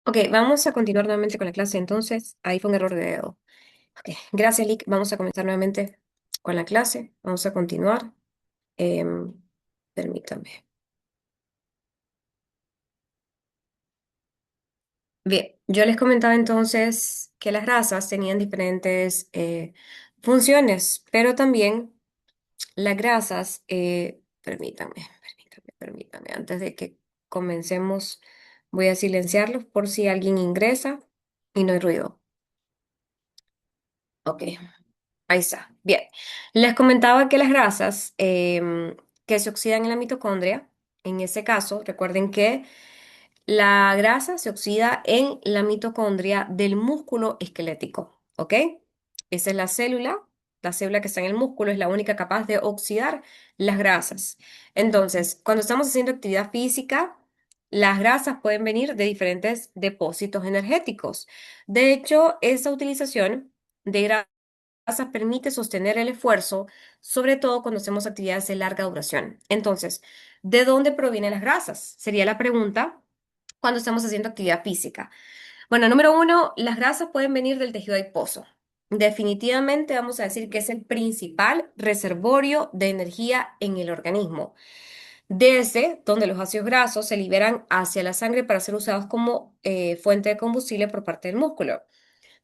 Ok, vamos a continuar nuevamente con la clase. Entonces, ahí fue un error de dedo. Ok, gracias, Lick. Vamos a comenzar nuevamente con la clase. Vamos a continuar. Em, Permítame. Bien, yo les comentaba entonces que las grasas tenían diferentes funciones, pero también las grasas, permítanme, antes de que comencemos, voy a silenciarlos por si alguien ingresa y no hay ruido. Ok. Ahí está. Bien. Les comentaba que las grasas que se oxidan en la mitocondria, en ese caso, recuerden que la grasa se oxida en la mitocondria del músculo esquelético, ¿ok? Esa es la célula que está en el músculo es la única capaz de oxidar las grasas. Entonces, cuando estamos haciendo actividad física, las grasas pueden venir de diferentes depósitos energéticos. De hecho, esa utilización de grasas permite sostener el esfuerzo, sobre todo cuando hacemos actividades de larga duración. Entonces, ¿de dónde provienen las grasas? Sería la pregunta cuando estamos haciendo actividad física. Bueno, número uno, las grasas pueden venir del tejido adiposo. Definitivamente vamos a decir que es el principal reservorio de energía en el organismo, desde donde los ácidos grasos se liberan hacia la sangre para ser usados como fuente de combustible por parte del músculo.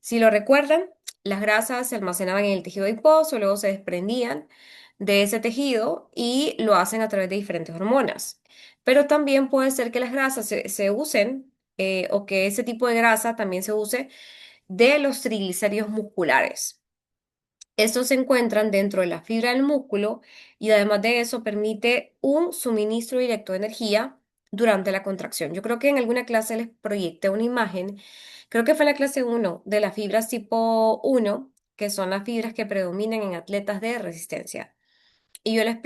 Si lo recuerdan, las grasas se almacenaban en el tejido adiposo, luego se desprendían de ese tejido y lo hacen a través de diferentes hormonas. Pero también puede ser que las grasas se usen o que ese tipo de grasa también se use de los triglicéridos musculares. Estos se encuentran dentro de la fibra del músculo y además de eso permite un suministro directo de energía durante la contracción. Yo creo que en alguna clase les proyecté una imagen, creo que fue la clase uno de las fibras tipo uno, que son las fibras que predominan en atletas de resistencia. Y yo les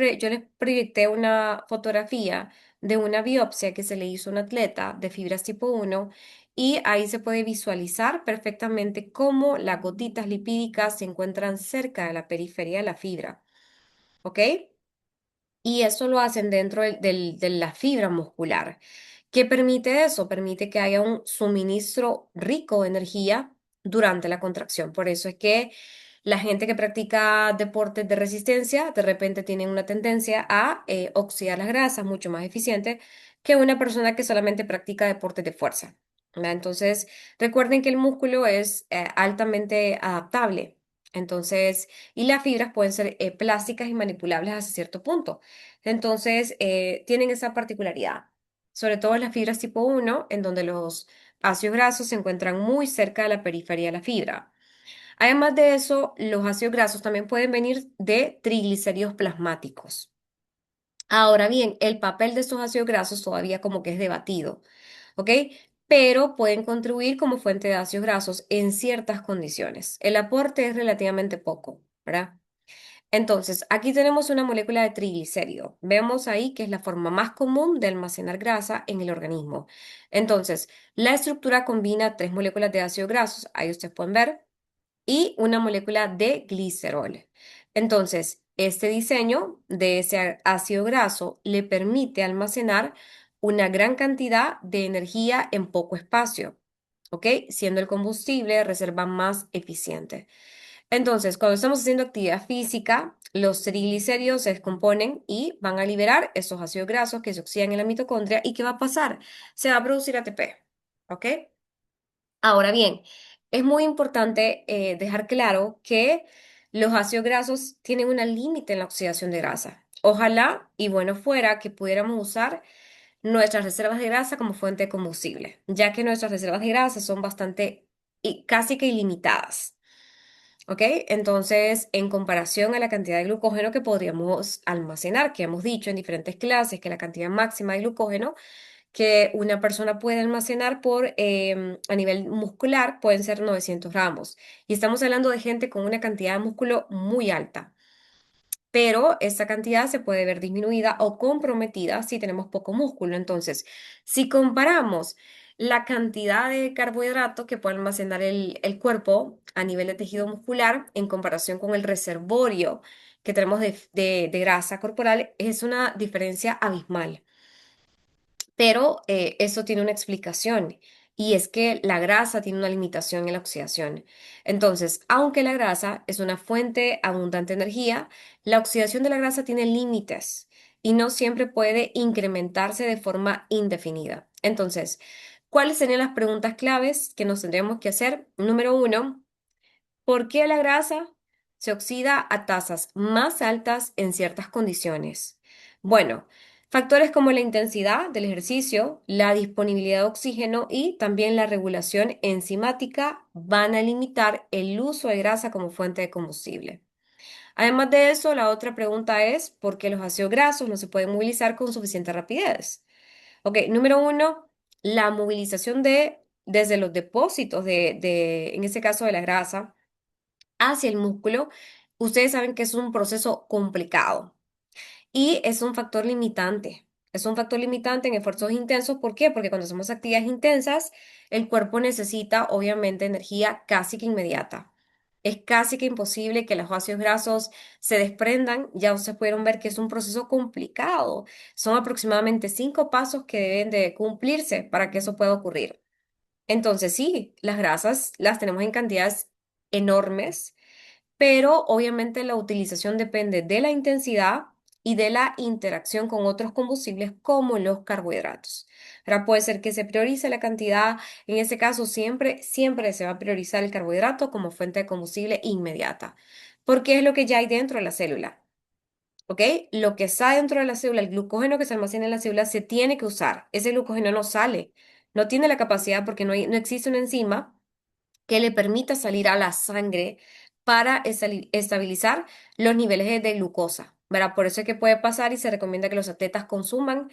proyecté una fotografía de una biopsia que se le hizo a un atleta de fibras tipo uno y ahí se puede visualizar perfectamente cómo las gotitas lipídicas se encuentran cerca de la periferia de la fibra, ¿ok? Y eso lo hacen dentro de la fibra muscular. ¿Qué permite eso? Permite que haya un suministro rico de energía durante la contracción. Por eso es que la gente que practica deportes de resistencia de repente tiene una tendencia a oxidar las grasas mucho más eficiente que una persona que solamente practica deportes de fuerza, ¿verdad? Entonces, recuerden que el músculo es altamente adaptable. Entonces, y las fibras pueden ser plásticas y manipulables hasta cierto punto. Entonces, tienen esa particularidad, sobre todo las fibras tipo uno, en donde los ácidos grasos se encuentran muy cerca de la periferia de la fibra. Además de eso, los ácidos grasos también pueden venir de triglicéridos plasmáticos. Ahora bien, el papel de estos ácidos grasos todavía como que es debatido, ¿ok? Pero pueden contribuir como fuente de ácidos grasos en ciertas condiciones. El aporte es relativamente poco, ¿verdad? Entonces, aquí tenemos una molécula de triglicérido. Vemos ahí que es la forma más común de almacenar grasa en el organismo. Entonces, la estructura combina tres moléculas de ácidos grasos, ahí ustedes pueden ver, y una molécula de glicerol. Entonces, este diseño de ese ácido graso le permite almacenar una gran cantidad de energía en poco espacio, ¿ok? Siendo el combustible de reserva más eficiente. Entonces, cuando estamos haciendo actividad física, los triglicéridos se descomponen y van a liberar esos ácidos grasos que se oxidan en la mitocondria. ¿Y qué va a pasar? Se va a producir ATP, ¿ok? Ahora bien, es muy importante dejar claro que los ácidos grasos tienen una límite en la oxidación de grasa. Ojalá y bueno fuera que pudiéramos usar nuestras reservas de grasa como fuente de combustible, ya que nuestras reservas de grasa son bastante y casi que ilimitadas. ¿Ok? Entonces, en comparación a la cantidad de glucógeno que podríamos almacenar, que hemos dicho en diferentes clases que la cantidad máxima de glucógeno que una persona puede almacenar a nivel muscular pueden ser 900 gramos. Y estamos hablando de gente con una cantidad de músculo muy alta, pero esta cantidad se puede ver disminuida o comprometida si tenemos poco músculo. Entonces, si comparamos la cantidad de carbohidratos que puede almacenar el cuerpo a nivel de tejido muscular en comparación con el reservorio que tenemos de grasa corporal, es una diferencia abismal. Pero eso tiene una explicación. y es que la grasa tiene una limitación en la oxidación. Entonces, aunque la grasa es una fuente abundante de energía, la oxidación de la grasa tiene límites y no siempre puede incrementarse de forma indefinida. Entonces, ¿cuáles serían las preguntas claves que nos tendríamos que hacer? Número uno, ¿por qué la grasa se oxida a tasas más altas en ciertas condiciones? Bueno, factores como la intensidad del ejercicio, la disponibilidad de oxígeno y también la regulación enzimática van a limitar el uso de grasa como fuente de combustible. Además de eso, la otra pregunta es, ¿por qué los ácidos grasos no se pueden movilizar con suficiente rapidez? Ok, número uno, la movilización desde los depósitos en este caso de la grasa, hacia el músculo, ustedes saben que es un proceso complicado y es un factor limitante. Es un factor limitante en esfuerzos intensos. ¿Por qué? Porque cuando hacemos actividades intensas, el cuerpo necesita obviamente energía casi que inmediata. Es casi que imposible que los ácidos grasos se desprendan. Ya ustedes pudieron ver que es un proceso complicado. Son aproximadamente 5 pasos que deben de cumplirse para que eso pueda ocurrir. Entonces, sí, las grasas las tenemos en cantidades enormes, pero obviamente la utilización depende de la intensidad y de la interacción con otros combustibles como los carbohidratos. Ahora puede ser que se priorice la cantidad, en ese caso siempre se va a priorizar el carbohidrato como fuente de combustible inmediata, porque es lo que ya hay dentro de la célula. ¿Ok? Lo que está dentro de la célula, el glucógeno que se almacena en la célula, se tiene que usar. Ese glucógeno no sale, no tiene la capacidad porque no existe una enzima que le permita salir a la sangre para estabilizar los niveles de glucosa, ¿verdad? Por eso es que puede pasar y se recomienda que los atletas consuman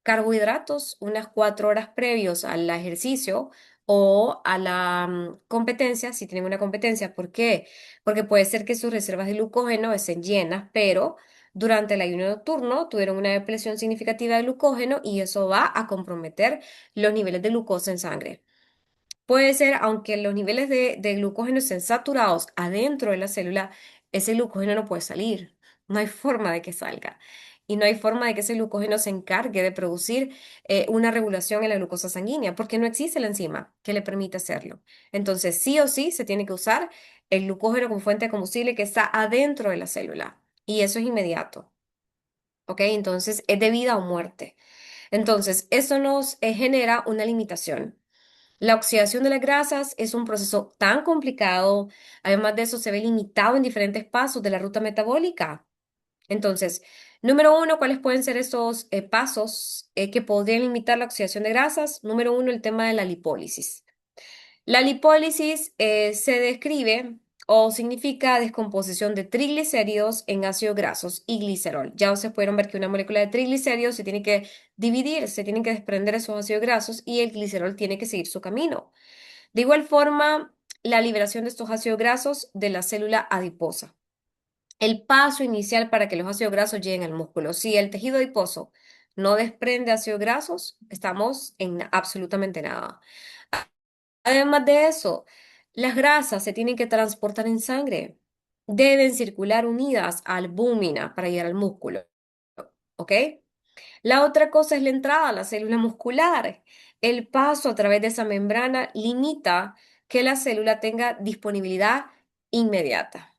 carbohidratos unas 4 horas previos al ejercicio o a la competencia, si tienen una competencia. ¿Por qué? Porque puede ser que sus reservas de glucógeno estén llenas, pero durante el ayuno nocturno tuvieron una depresión significativa de glucógeno y eso va a comprometer los niveles de glucosa en sangre. Puede ser, aunque los niveles de glucógeno estén saturados adentro de la célula, ese glucógeno no puede salir. No hay forma de que salga. Y no hay forma de que ese glucógeno se encargue de producir una regulación en la glucosa sanguínea, porque no existe la enzima que le permite hacerlo. Entonces, sí o sí, se tiene que usar el glucógeno como fuente de combustible que está adentro de la célula. Y eso es inmediato. ¿Ok? Entonces, es de vida o muerte. Entonces, eso nos genera una limitación. La oxidación de las grasas es un proceso tan complicado, además de eso se ve limitado en diferentes pasos de la ruta metabólica. Entonces, número uno, ¿cuáles pueden ser estos pasos que podrían limitar la oxidación de grasas? Número uno, el tema de la lipólisis. La lipólisis se describe o significa descomposición de triglicéridos en ácidos grasos y glicerol. Ya ustedes pudieron ver que una molécula de triglicéridos se tiene que dividir, se tienen que desprender esos ácidos grasos y el glicerol tiene que seguir su camino. De igual forma, la liberación de estos ácidos grasos de la célula adiposa. El paso inicial para que los ácidos grasos lleguen al músculo. Si el tejido adiposo no desprende ácidos grasos, estamos en absolutamente nada. Además de eso, las grasas se tienen que transportar en sangre. Deben circular unidas a la albúmina para llegar al músculo. ¿Ok? La otra cosa es la entrada a la célula muscular. El paso a través de esa membrana limita que la célula tenga disponibilidad inmediata.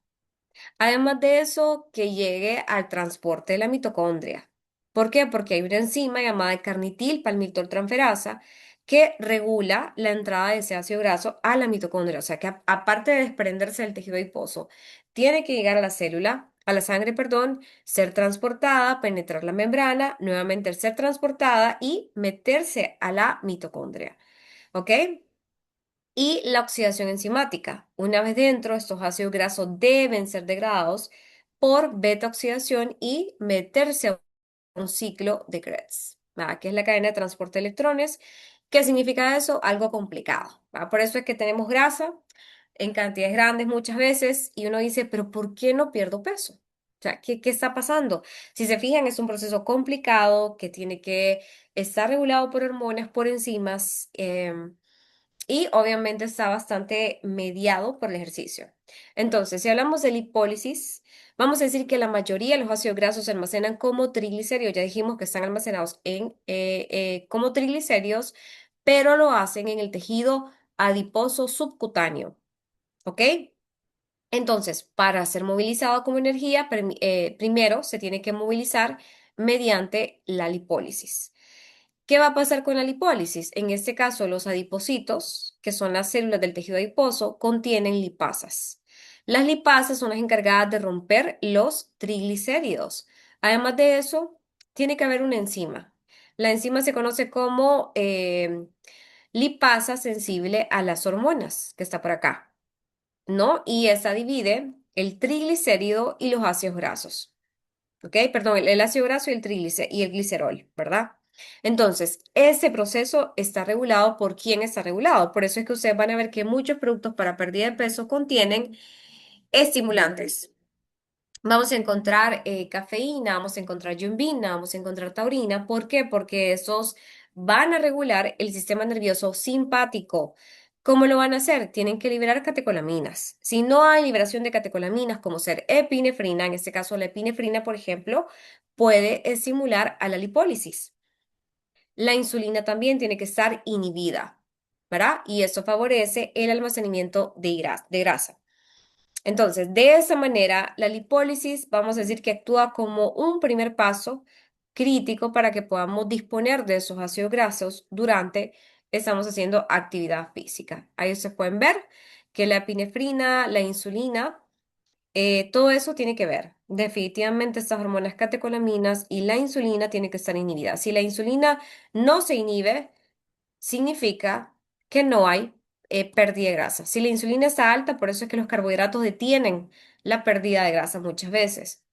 Además de eso, que llegue al transporte de la mitocondria. ¿Por qué? Porque hay una enzima llamada carnitil palmitortransferasa que regula la entrada de ese ácido graso a la mitocondria. O sea que aparte de desprenderse del tejido adiposo, tiene que llegar a la célula, a la sangre, perdón, ser transportada, penetrar la membrana, nuevamente ser transportada y meterse a la mitocondria. ¿Ok? Y la oxidación enzimática. Una vez dentro, estos ácidos grasos deben ser degradados por beta oxidación y meterse a un ciclo de Krebs, ¿verdad? Que es la cadena de transporte de electrones. ¿Qué significa eso? Algo complicado, ¿verdad? Por eso es que tenemos grasa en cantidades grandes muchas veces y uno dice, pero ¿por qué no pierdo peso? O sea, ¿qué está pasando? Si se fijan, es un proceso complicado que tiene que estar regulado por hormonas, por enzimas. Y obviamente está bastante mediado por el ejercicio. Entonces, si hablamos de lipólisis, vamos a decir que la mayoría de los ácidos grasos se almacenan como triglicéridos. Ya dijimos que están almacenados como triglicéridos, pero lo hacen en el tejido adiposo subcutáneo, ¿ok? Entonces, para ser movilizado como energía, primero se tiene que movilizar mediante la lipólisis. ¿Qué va a pasar con la lipólisis? En este caso, los adipocitos, que son las células del tejido adiposo, contienen lipasas. Las lipasas son las encargadas de romper los triglicéridos. Además de eso, tiene que haber una enzima. La enzima se conoce como lipasa sensible a las hormonas, que está por acá, ¿no? Y esa divide el triglicérido y los ácidos grasos. ¿Ok? Perdón, el ácido graso y y el glicerol, ¿verdad? Entonces, ese proceso está regulado por quién está regulado. Por eso es que ustedes van a ver que muchos productos para pérdida de peso contienen estimulantes. Vamos a encontrar cafeína, vamos a encontrar yombina, vamos a encontrar taurina. ¿Por qué? Porque esos van a regular el sistema nervioso simpático. ¿Cómo lo van a hacer? Tienen que liberar catecolaminas. Si no hay liberación de catecolaminas, como ser epinefrina, en este caso la epinefrina, por ejemplo, puede estimular a la lipólisis. La insulina también tiene que estar inhibida, ¿verdad? Y eso favorece el almacenamiento de grasa. Entonces, de esa manera, la lipólisis, vamos a decir que actúa como un primer paso crítico para que podamos disponer de esos ácidos grasos durante estamos haciendo actividad física. Ahí se pueden ver que la epinefrina, la insulina, todo eso tiene que ver. Definitivamente estas hormonas catecolaminas y la insulina tienen que estar inhibidas. Si la insulina no se inhibe, significa que no hay pérdida de grasa. Si la insulina está alta, por eso es que los carbohidratos detienen la pérdida de grasa muchas veces,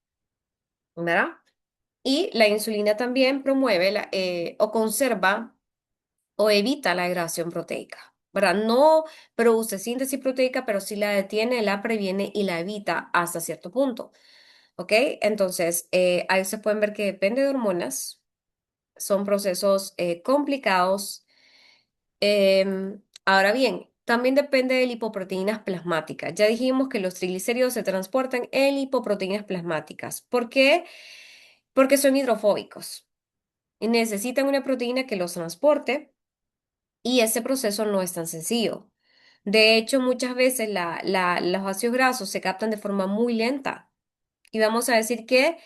¿verdad? Y la insulina también promueve o conserva o evita la degradación proteica, ¿verdad? No produce síntesis proteica, pero sí la detiene, la previene y la evita hasta cierto punto, ¿ok? Entonces, ahí se pueden ver que depende de hormonas, son procesos complicados. Ahora bien, también depende de lipoproteínas plasmáticas. Ya dijimos que los triglicéridos se transportan en lipoproteínas plasmáticas. ¿Por qué? Porque son hidrofóbicos y necesitan una proteína que los transporte y ese proceso no es tan sencillo. De hecho, muchas veces los ácidos grasos se captan de forma muy lenta. Y vamos a decir que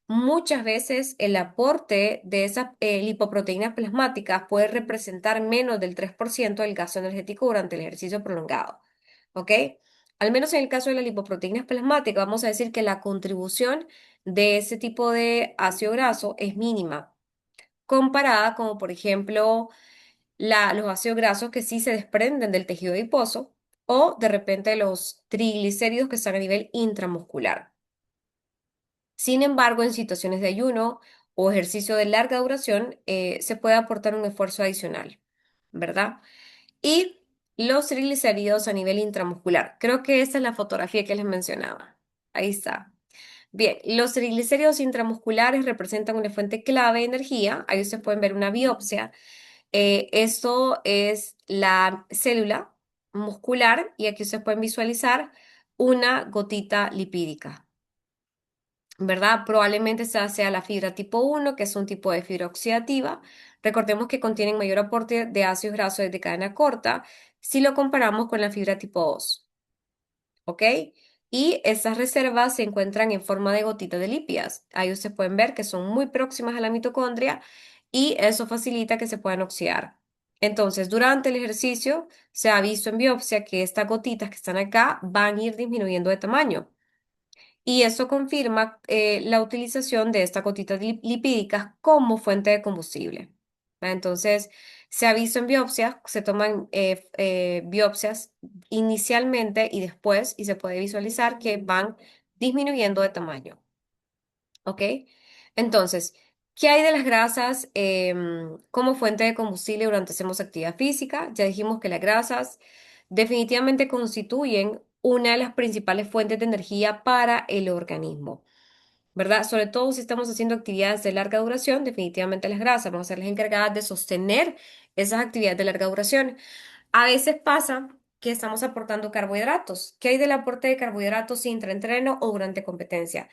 muchas veces el aporte de esas lipoproteínas plasmáticas puede representar menos del 3% del gasto energético durante el ejercicio prolongado. ¿Ok? Al menos en el caso de las lipoproteínas plasmáticas, vamos a decir que la contribución de ese tipo de ácido graso es mínima, comparada como por ejemplo los ácidos grasos que sí se desprenden del tejido adiposo o de repente los triglicéridos que están a nivel intramuscular. Sin embargo, en situaciones de ayuno o ejercicio de larga duración, se puede aportar un esfuerzo adicional, ¿verdad? Y los triglicéridos a nivel intramuscular. Creo que esta es la fotografía que les mencionaba. Ahí está. Bien, los triglicéridos intramusculares representan una fuente clave de energía. Ahí ustedes pueden ver una biopsia. Esto es la célula muscular y aquí ustedes pueden visualizar una gotita lipídica. ¿Verdad? Probablemente esa sea la fibra tipo 1, que es un tipo de fibra oxidativa. Recordemos que contienen mayor aporte de ácidos grasos de cadena corta si lo comparamos con la fibra tipo 2, ¿ok? Y esas reservas se encuentran en forma de gotitas de lípidas. Ahí ustedes pueden ver que son muy próximas a la mitocondria y eso facilita que se puedan oxidar. Entonces, durante el ejercicio se ha visto en biopsia que estas gotitas que están acá van a ir disminuyendo de tamaño. Y eso confirma la utilización de estas gotitas lipídicas como fuente de combustible. ¿Va? Entonces, se ha visto en biopsias, se toman biopsias inicialmente y después, y se puede visualizar que van disminuyendo de tamaño. ¿Ok? Entonces, ¿qué hay de las grasas como fuente de combustible durante hacemos actividad física? Ya dijimos que las grasas definitivamente constituyen una de las principales fuentes de energía para el organismo, ¿verdad? Sobre todo si estamos haciendo actividades de larga duración, definitivamente las grasas van a ser las encargadas de sostener esas actividades de larga duración. A veces pasa que estamos aportando carbohidratos. ¿Qué hay del aporte de carbohidratos intraentreno o durante competencia?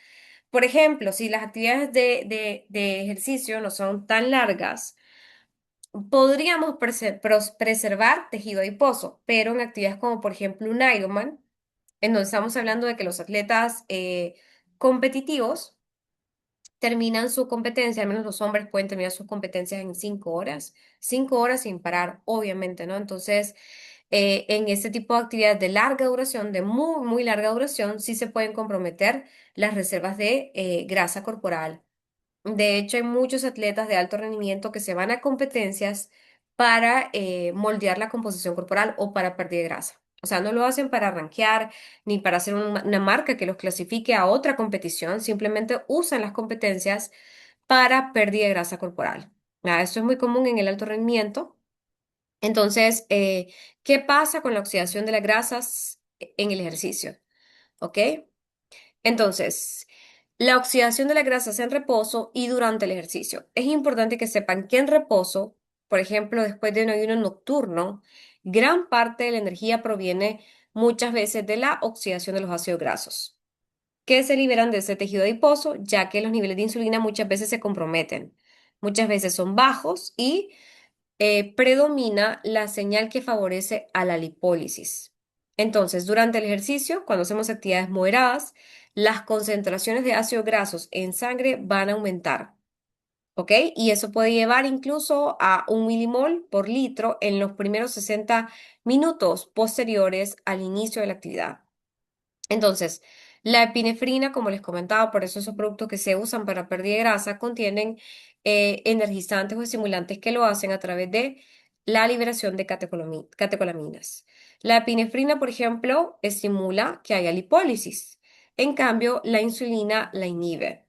Por ejemplo, si las actividades de ejercicio no son tan largas, Podríamos preservar tejido adiposo, pero en actividades como por ejemplo un Ironman, en donde estamos hablando de que los atletas competitivos terminan su competencia, al menos los hombres pueden terminar sus competencias en 5 horas sin parar, obviamente, ¿no? Entonces, en este tipo de actividades de larga duración, de muy, muy larga duración, sí se pueden comprometer las reservas de grasa corporal. De hecho, hay muchos atletas de alto rendimiento que se van a competencias para moldear la composición corporal o para perder grasa. O sea, no lo hacen para rankear ni para hacer una marca que los clasifique a otra competición, simplemente usan las competencias para pérdida de grasa corporal. Esto es muy común en el alto rendimiento. Entonces, ¿qué pasa con la oxidación de las grasas en el ejercicio? ¿Ok? Entonces, la oxidación de las grasas en reposo y durante el ejercicio. Es importante que sepan que en reposo, por ejemplo, después de un ayuno nocturno, gran parte de la energía proviene muchas veces de la oxidación de los ácidos grasos, que se liberan de ese tejido adiposo, ya que los niveles de insulina muchas veces se comprometen. Muchas veces son bajos y predomina la señal que favorece a la lipólisis. Entonces, durante el ejercicio, cuando hacemos actividades moderadas, las concentraciones de ácidos grasos en sangre van a aumentar, ¿ok? Y eso puede llevar incluso a 1 milimol por litro en los primeros 60 minutos posteriores al inicio de la actividad. Entonces, la epinefrina, como les comentaba, por eso esos productos que se usan para pérdida de grasa contienen energizantes o estimulantes que lo hacen a través de la liberación de catecolaminas. La epinefrina, por ejemplo, estimula que haya lipólisis. En cambio, la insulina la inhibe.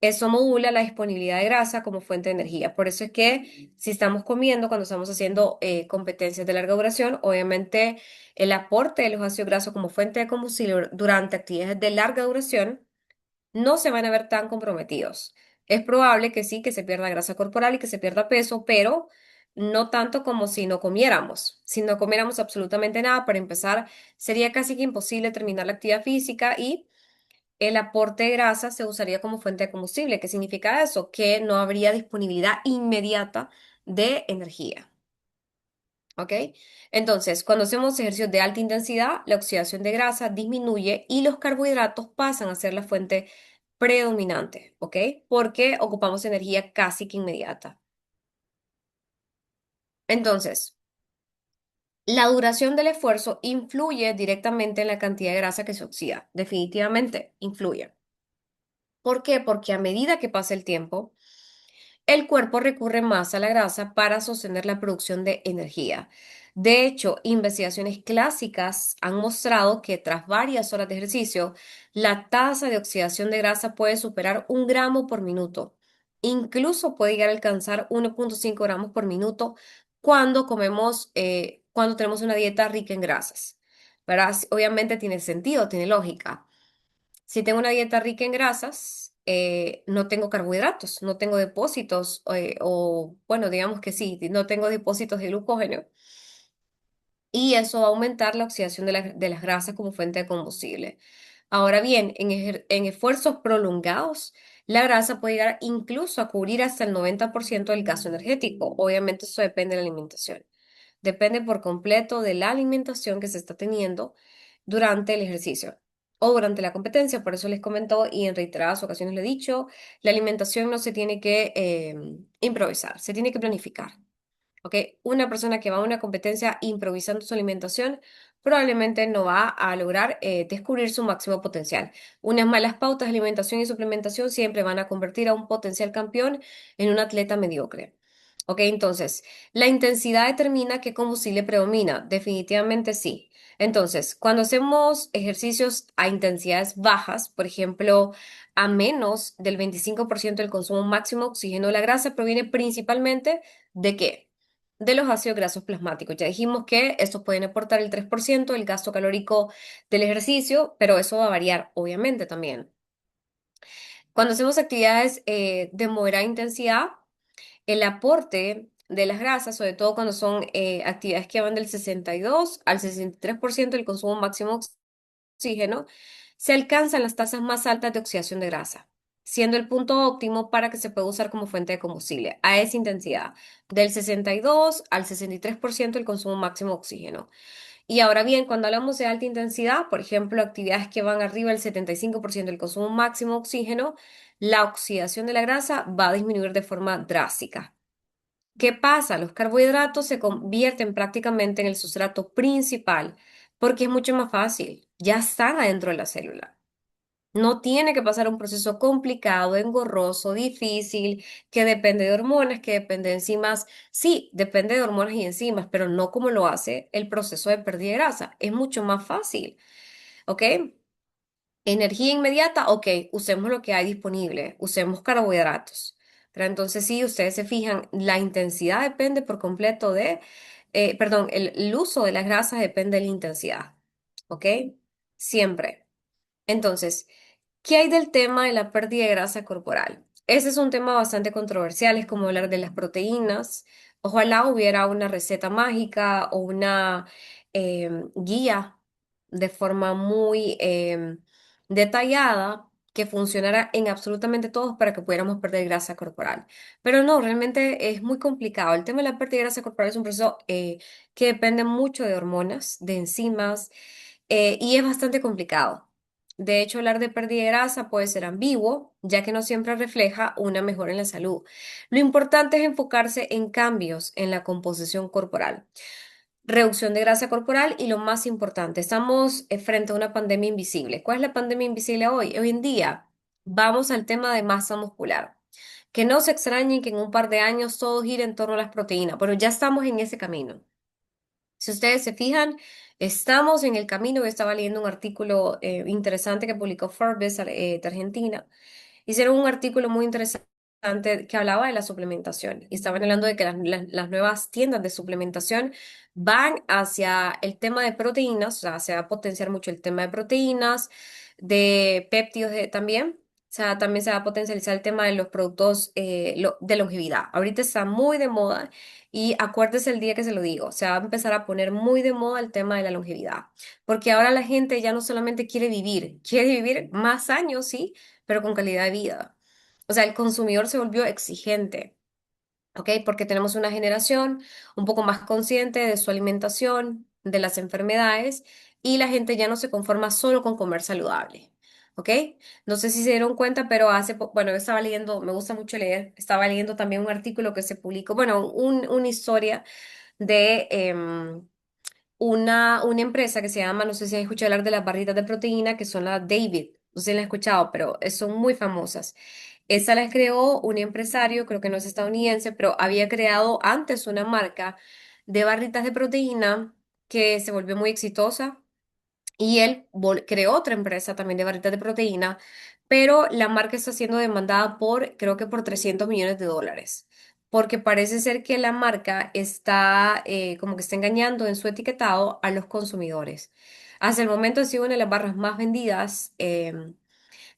Eso modula la disponibilidad de grasa como fuente de energía. Por eso es que si estamos comiendo, cuando estamos haciendo competencias de larga duración, obviamente el aporte de los ácidos grasos como fuente de combustible durante actividades de larga duración no se van a ver tan comprometidos. Es probable que sí, que se pierda grasa corporal y que se pierda peso, pero no tanto como si no comiéramos. Si no comiéramos absolutamente nada, para empezar, sería casi que imposible terminar la actividad física y el aporte de grasa se usaría como fuente de combustible. ¿Qué significa eso? Que no habría disponibilidad inmediata de energía. ¿Ok? Entonces, cuando hacemos ejercicios de alta intensidad, la oxidación de grasa disminuye y los carbohidratos pasan a ser la fuente predominante. ¿Ok? Porque ocupamos energía casi que inmediata. Entonces, la duración del esfuerzo influye directamente en la cantidad de grasa que se oxida. Definitivamente influye. ¿Por qué? Porque a medida que pasa el tiempo, el cuerpo recurre más a la grasa para sostener la producción de energía. De hecho, investigaciones clásicas han mostrado que tras varias horas de ejercicio, la tasa de oxidación de grasa puede superar 1 gramo por minuto. Incluso puede llegar a alcanzar 1,5 gramos por minuto cuando comemos, cuando tenemos una dieta rica en grasas. ¿Verdad? Obviamente tiene sentido, tiene lógica. Si tengo una dieta rica en grasas, no tengo carbohidratos, no tengo depósitos, o bueno, digamos que sí, no tengo depósitos de glucógeno. Y eso va a aumentar la oxidación de las grasas como fuente de combustible. Ahora bien, en esfuerzos prolongados, la grasa puede llegar incluso a cubrir hasta el 90% del gasto energético. Obviamente eso depende de la alimentación. Depende por completo de la alimentación que se está teniendo durante el ejercicio o durante la competencia. Por eso les comento y en reiteradas ocasiones le he dicho, la alimentación no se tiene que improvisar, se tiene que planificar. ¿Ok? Una persona que va a una competencia improvisando su alimentación probablemente no va a lograr descubrir su máximo potencial. Unas malas pautas de alimentación y suplementación siempre van a convertir a un potencial campeón en un atleta mediocre. ¿Ok? Entonces, la intensidad determina qué combustible predomina. Definitivamente sí. Entonces, cuando hacemos ejercicios a intensidades bajas, por ejemplo, a menos del 25% del consumo máximo de oxígeno, la grasa proviene principalmente ¿de qué? De los ácidos grasos plasmáticos. Ya dijimos que estos pueden aportar el 3% del gasto calórico del ejercicio, pero eso va a variar, obviamente, también. Cuando hacemos actividades de moderada intensidad, el aporte de las grasas, sobre todo cuando son actividades que van del 62 al 63% del consumo máximo de oxígeno, se alcanzan las tasas más altas de oxidación de grasa. siendo el punto óptimo para que se pueda usar como fuente de combustible a esa intensidad, del 62 al 63% el consumo máximo de oxígeno. Y ahora bien, cuando hablamos de alta intensidad, por ejemplo, actividades que van arriba del 75% del consumo máximo de oxígeno, la oxidación de la grasa va a disminuir de forma drástica. ¿Qué pasa? Los carbohidratos se convierten prácticamente en el sustrato principal porque es mucho más fácil, ya están adentro de la célula. No tiene que pasar un proceso complicado, engorroso, difícil, que depende de hormonas, que depende de enzimas. Sí, depende de hormonas y enzimas, pero no como lo hace el proceso de pérdida de grasa. Es mucho más fácil, ¿ok? Energía inmediata, ok, usemos lo que hay disponible, usemos carbohidratos. Pero entonces, si ustedes se fijan, la intensidad depende por completo perdón, el uso de las grasas depende de la intensidad, ¿ok? Siempre. Entonces, ¿qué hay del tema de la pérdida de grasa corporal? Ese es un tema bastante controversial, es como hablar de las proteínas. Ojalá hubiera una receta mágica o una guía de forma muy detallada que funcionara en absolutamente todos para que pudiéramos perder grasa corporal. Pero no, realmente es muy complicado. El tema de la pérdida de grasa corporal es un proceso que depende mucho de hormonas, de enzimas, y es bastante complicado. De hecho, hablar de pérdida de grasa puede ser ambiguo, ya que no siempre refleja una mejora en la salud. Lo importante es enfocarse en cambios en la composición corporal, reducción de grasa corporal y lo más importante, estamos frente a una pandemia invisible. ¿Cuál es la pandemia invisible hoy? Hoy en día vamos al tema de masa muscular. Que no se extrañen que en un par de años todo gire en torno a las proteínas, pero ya estamos en ese camino. Si ustedes se fijan, estamos en el camino. Yo estaba leyendo un artículo interesante que publicó Forbes de Argentina. Hicieron un artículo muy interesante que hablaba de la suplementación y estaban hablando de que las nuevas tiendas de suplementación van hacia el tema de proteínas, o sea, se va a potenciar mucho el tema de proteínas, de péptidos también. O sea, también se va a potencializar el tema de los productos de longevidad. Ahorita está muy de moda y acuérdese el día que se lo digo, se va a empezar a poner muy de moda el tema de la longevidad, porque ahora la gente ya no solamente quiere vivir más años, sí, pero con calidad de vida. O sea, el consumidor se volvió exigente. ¿Ok? Porque tenemos una generación un poco más consciente de su alimentación, de las enfermedades, y la gente ya no se conforma solo con comer saludable. ¿Ok? No sé si se dieron cuenta, pero bueno, yo estaba leyendo, me gusta mucho leer, estaba leyendo también un artículo que se publicó, bueno, una historia de una empresa que se llama, no sé si han escuchado hablar de las barritas de proteína, que son las David, no sé si las han escuchado, pero son muy famosas. Esa las creó un empresario, creo que no es estadounidense, pero había creado antes una marca de barritas de proteína que se volvió muy exitosa y él creó otra empresa también de barritas de proteína, pero la marca está siendo demandada creo que por $300 millones, porque parece ser que la marca está como que está engañando en su etiquetado a los consumidores. Hasta el momento ha sido una de las barras más vendidas.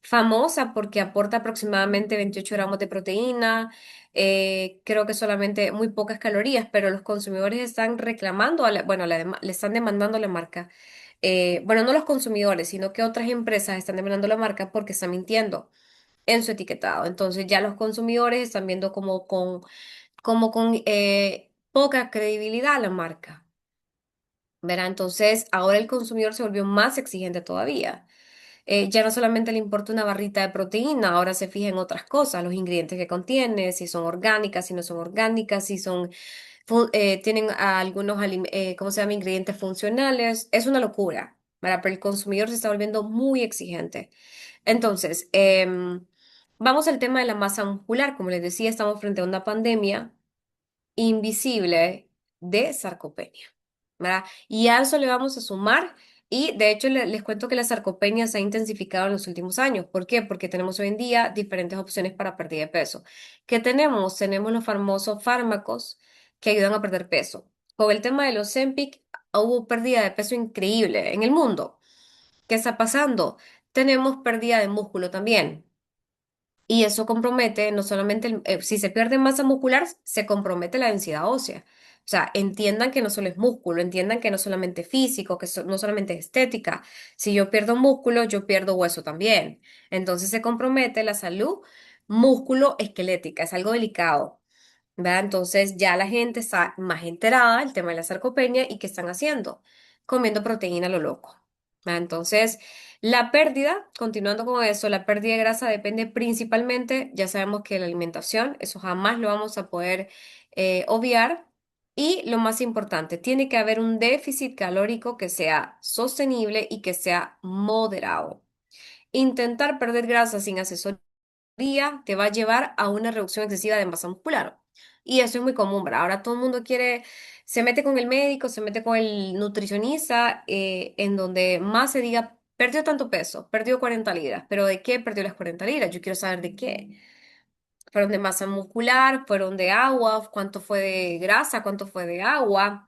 Famosa porque aporta aproximadamente 28 gramos de proteína, creo que solamente muy pocas calorías, pero los consumidores están reclamando, bueno, le están demandando a la marca. Bueno, no los consumidores, sino que otras empresas están demandando a la marca porque está mintiendo en su etiquetado. Entonces ya los consumidores están viendo como con poca credibilidad la marca. ¿Verdad? Entonces ahora el consumidor se volvió más exigente todavía. Ya no solamente le importa una barrita de proteína, ahora se fija en otras cosas, los ingredientes que contiene, si son orgánicas, si no son orgánicas, si tienen ¿cómo se llama? Ingredientes funcionales. Es una locura, ¿verdad? Pero el consumidor se está volviendo muy exigente. Entonces, vamos al tema de la masa muscular. Como les decía, estamos frente a una pandemia invisible de sarcopenia, ¿verdad? Y a eso le vamos a sumar, y de hecho les cuento que la sarcopenia se ha intensificado en los últimos años. ¿Por qué? Porque tenemos hoy en día diferentes opciones para pérdida de peso. ¿Qué tenemos? Tenemos los famosos fármacos que ayudan a perder peso. Con el tema de los Ozempic, hubo pérdida de peso increíble en el mundo. ¿Qué está pasando? Tenemos pérdida de músculo también. Y eso compromete no solamente, si se pierde masa muscular, se compromete la densidad ósea. O sea, entiendan que no solo es músculo, entiendan que no solamente físico, que no solamente es estética. Si yo pierdo músculo, yo pierdo hueso también. Entonces se compromete la salud músculo-esquelética, es algo delicado. ¿Verdad? Entonces ya la gente está más enterada del tema de la sarcopenia y ¿qué están haciendo? Comiendo proteína a lo loco. ¿Verdad? Entonces, la pérdida, continuando con eso, la pérdida de grasa depende principalmente, ya sabemos que la alimentación, eso jamás lo vamos a poder obviar. Y lo más importante, tiene que haber un déficit calórico que sea sostenible y que sea moderado. Intentar perder grasa sin asesoría te va a llevar a una reducción excesiva de masa muscular. Y eso es muy común, ¿verdad? Ahora todo el mundo quiere, se mete con el médico, se mete con el nutricionista, en donde más se diga, perdió tanto peso, perdió 40 libras, pero ¿de qué perdió las 40 libras? Yo quiero saber de qué. ¿Fueron de masa muscular? ¿Fueron de agua? ¿Cuánto fue de grasa? ¿Cuánto fue de agua?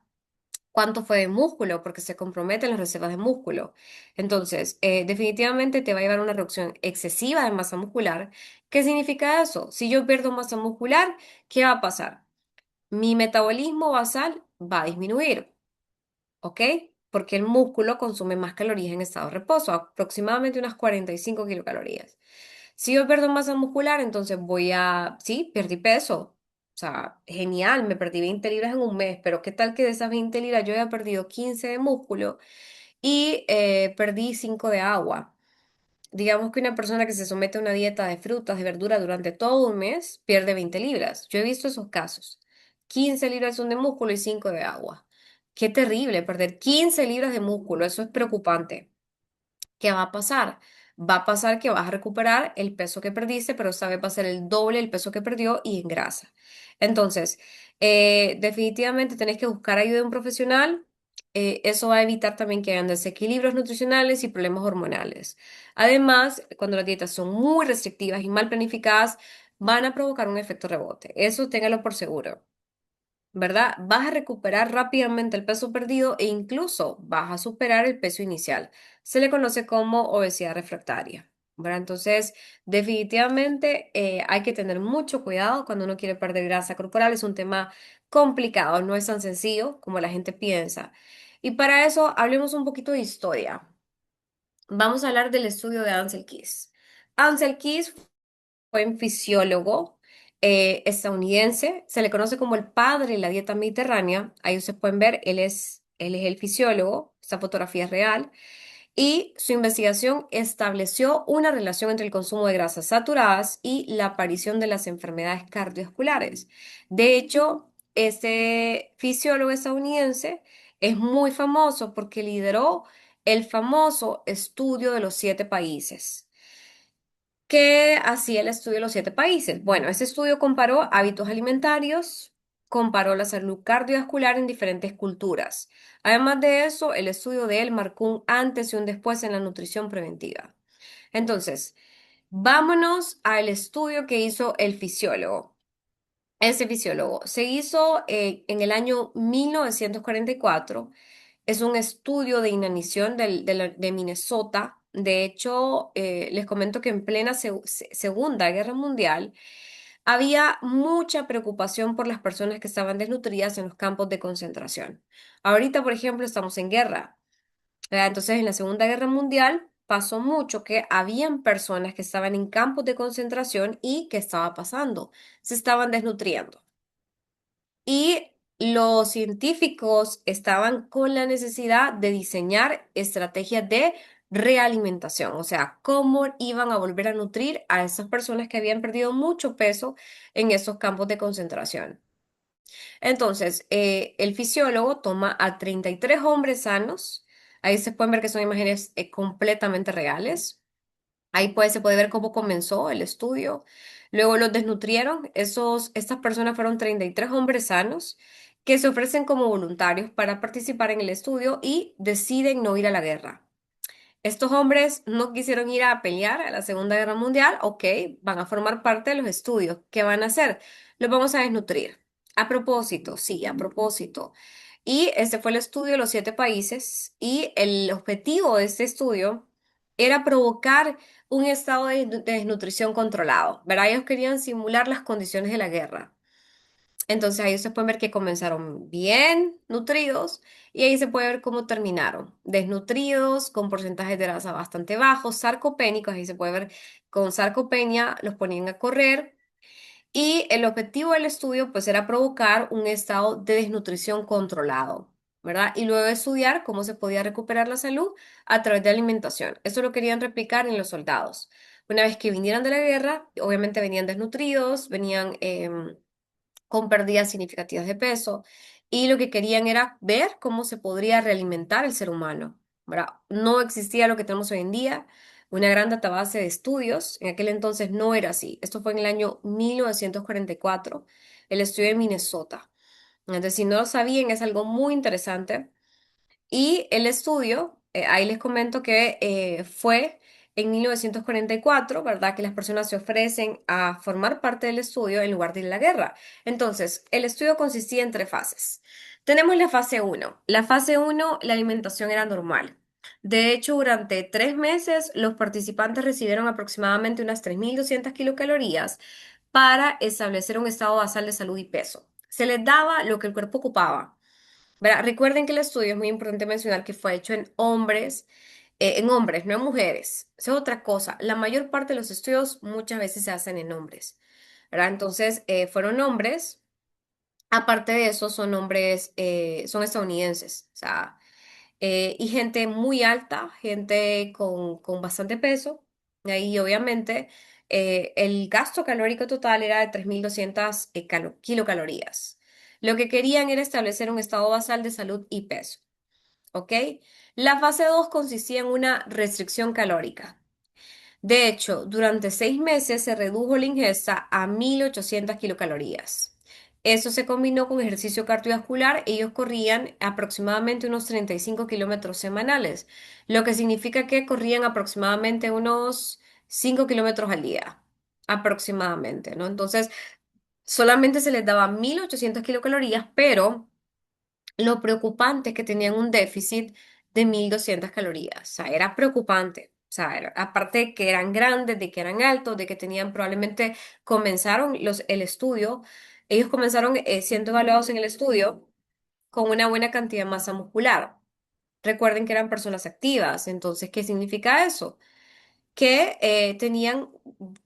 ¿Cuánto fue de músculo? Porque se comprometen las reservas de músculo. Entonces, definitivamente te va a llevar a una reducción excesiva de masa muscular. ¿Qué significa eso? Si yo pierdo masa muscular, ¿qué va a pasar? Mi metabolismo basal va a disminuir, ¿ok? Porque el músculo consume más calorías en estado de reposo, aproximadamente unas 45 kilocalorías. Si yo pierdo masa muscular, entonces sí, perdí peso. O sea, genial, me perdí 20 libras en un mes, pero ¿qué tal que de esas 20 libras yo haya perdido 15 de músculo y perdí 5 de agua? Digamos que una persona que se somete a una dieta de frutas, de verduras durante todo un mes, pierde 20 libras. Yo he visto esos casos. 15 libras son de músculo y 5 de agua. Qué terrible, perder 15 libras de músculo, eso es preocupante. ¿Qué va a pasar? Va a pasar que vas a recuperar el peso que perdiste, pero esta vez va a ser el doble el peso que perdió y en grasa. Entonces, definitivamente tenés que buscar ayuda de un profesional. Eso va a evitar también que hayan desequilibrios nutricionales y problemas hormonales. Además, cuando las dietas son muy restrictivas y mal planificadas, van a provocar un efecto rebote. Eso téngalo por seguro. ¿Verdad? Vas a recuperar rápidamente el peso perdido e incluso vas a superar el peso inicial. Se le conoce como obesidad refractaria, ¿verdad? Entonces, definitivamente hay que tener mucho cuidado cuando uno quiere perder grasa corporal. Es un tema complicado, no es tan sencillo como la gente piensa. Y para eso, hablemos un poquito de historia. Vamos a hablar del estudio de Ansel Keys. Ansel Keys fue un fisiólogo estadounidense, se le conoce como el padre de la dieta mediterránea. Ahí ustedes pueden ver, él es el fisiólogo, esta fotografía es real, y su investigación estableció una relación entre el consumo de grasas saturadas y la aparición de las enfermedades cardiovasculares. De hecho, este fisiólogo estadounidense es muy famoso porque lideró el famoso estudio de los 7 países. ¿Qué hacía el estudio de los 7 países? Bueno, ese estudio comparó hábitos alimentarios, comparó la salud cardiovascular en diferentes culturas. Además de eso, el estudio de él marcó un antes y un después en la nutrición preventiva. Entonces, vámonos al estudio que hizo el fisiólogo. Ese fisiólogo se hizo en el año 1944. Es un estudio de inanición de Minnesota. De hecho, les comento que en plena Segunda Guerra Mundial había mucha preocupación por las personas que estaban desnutridas en los campos de concentración. Ahorita, por ejemplo, estamos en guerra. ¿Verdad? Entonces, en la Segunda Guerra Mundial pasó mucho que habían personas que estaban en campos de concentración y ¿qué estaba pasando? Se estaban desnutriendo. Y los científicos estaban con la necesidad de diseñar estrategias de realimentación, o sea, cómo iban a volver a nutrir a esas personas que habían perdido mucho peso en esos campos de concentración. Entonces, el fisiólogo toma a 33 hombres sanos, ahí se pueden ver que son imágenes completamente reales. Ahí pues se puede ver cómo comenzó el estudio. Luego los desnutrieron. Estas personas fueron 33 hombres sanos que se ofrecen como voluntarios para participar en el estudio y deciden no ir a la guerra. Estos hombres no quisieron ir a pelear a la Segunda Guerra Mundial, ok, van a formar parte de los estudios. ¿Qué van a hacer? Los vamos a desnutrir. A propósito, sí, a propósito. Y este fue el estudio de los 7 países y el objetivo de este estudio era provocar un estado de desnutrición controlado, ¿verdad? Ellos querían simular las condiciones de la guerra. Entonces ahí ustedes pueden ver que comenzaron bien nutridos y ahí se puede ver cómo terminaron. Desnutridos, con porcentajes de grasa bastante bajos, sarcopénicos, ahí se puede ver con sarcopenia, los ponían a correr y el objetivo del estudio pues era provocar un estado de desnutrición controlado, ¿verdad? Y luego estudiar cómo se podía recuperar la salud a través de alimentación. Eso lo querían replicar en los soldados. Una vez que vinieran de la guerra, obviamente venían desnutridos, venían con pérdidas significativas de peso y lo que querían era ver cómo se podría realimentar el ser humano, ¿verdad? No existía lo que tenemos hoy en día, una gran database de estudios, en aquel entonces no era así. Esto fue en el año 1944, el estudio de Minnesota. Entonces, si no lo sabían, es algo muy interesante. Y el estudio, ahí les comento que fue en 1944, ¿verdad? Que las personas se ofrecen a formar parte del estudio en lugar de ir a la guerra. Entonces, el estudio consistía en tres fases. Tenemos la fase uno. La fase uno, la alimentación era normal. De hecho, durante 3 meses, los participantes recibieron aproximadamente unas 3.200 kilocalorías para establecer un estado basal de salud y peso. Se les daba lo que el cuerpo ocupaba. ¿Verdad? Recuerden que el estudio es muy importante mencionar que fue hecho en hombres, no en mujeres. Esa es otra cosa. La mayor parte de los estudios muchas veces se hacen en hombres, ¿verdad? Entonces, fueron hombres. Aparte de eso, son hombres, son estadounidenses, o sea, y gente muy alta, gente con bastante peso. Y obviamente el gasto calórico total era de 3.200 kilocalorías. Lo que querían era establecer un estado basal de salud y peso. ¿Ok? La fase 2 consistía en una restricción calórica. De hecho, durante 6 meses se redujo la ingesta a 1.800 kilocalorías. Eso se combinó con ejercicio cardiovascular. Ellos corrían aproximadamente unos 35 kilómetros semanales, lo que significa que corrían aproximadamente unos 5 kilómetros al día, aproximadamente, ¿no? Entonces, solamente se les daba 1.800 kilocalorías, pero lo preocupante es que tenían un déficit de 1.200 calorías. O sea, era preocupante. O sea, aparte de que eran grandes, de que eran altos, de que tenían probablemente comenzaron el estudio, ellos comenzaron siendo evaluados en el estudio con una buena cantidad de masa muscular. Recuerden que eran personas activas. Entonces, ¿qué significa eso? Que tenían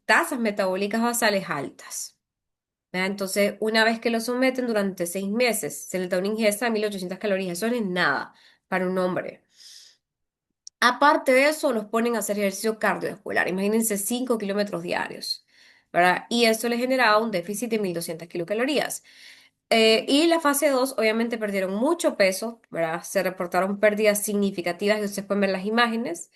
tasas metabólicas basales altas. ¿Verdad? Entonces, una vez que lo someten durante 6 meses, se les da una ingesta de 1.800 calorías. Eso no es nada para un hombre. Aparte de eso, los ponen a hacer ejercicio cardiovascular. Imagínense 5 kilómetros diarios, ¿verdad? Y eso les generaba un déficit de 1.200 kilocalorías. Y la fase 2 obviamente perdieron mucho peso, ¿verdad? Se reportaron pérdidas significativas y ustedes pueden ver las imágenes.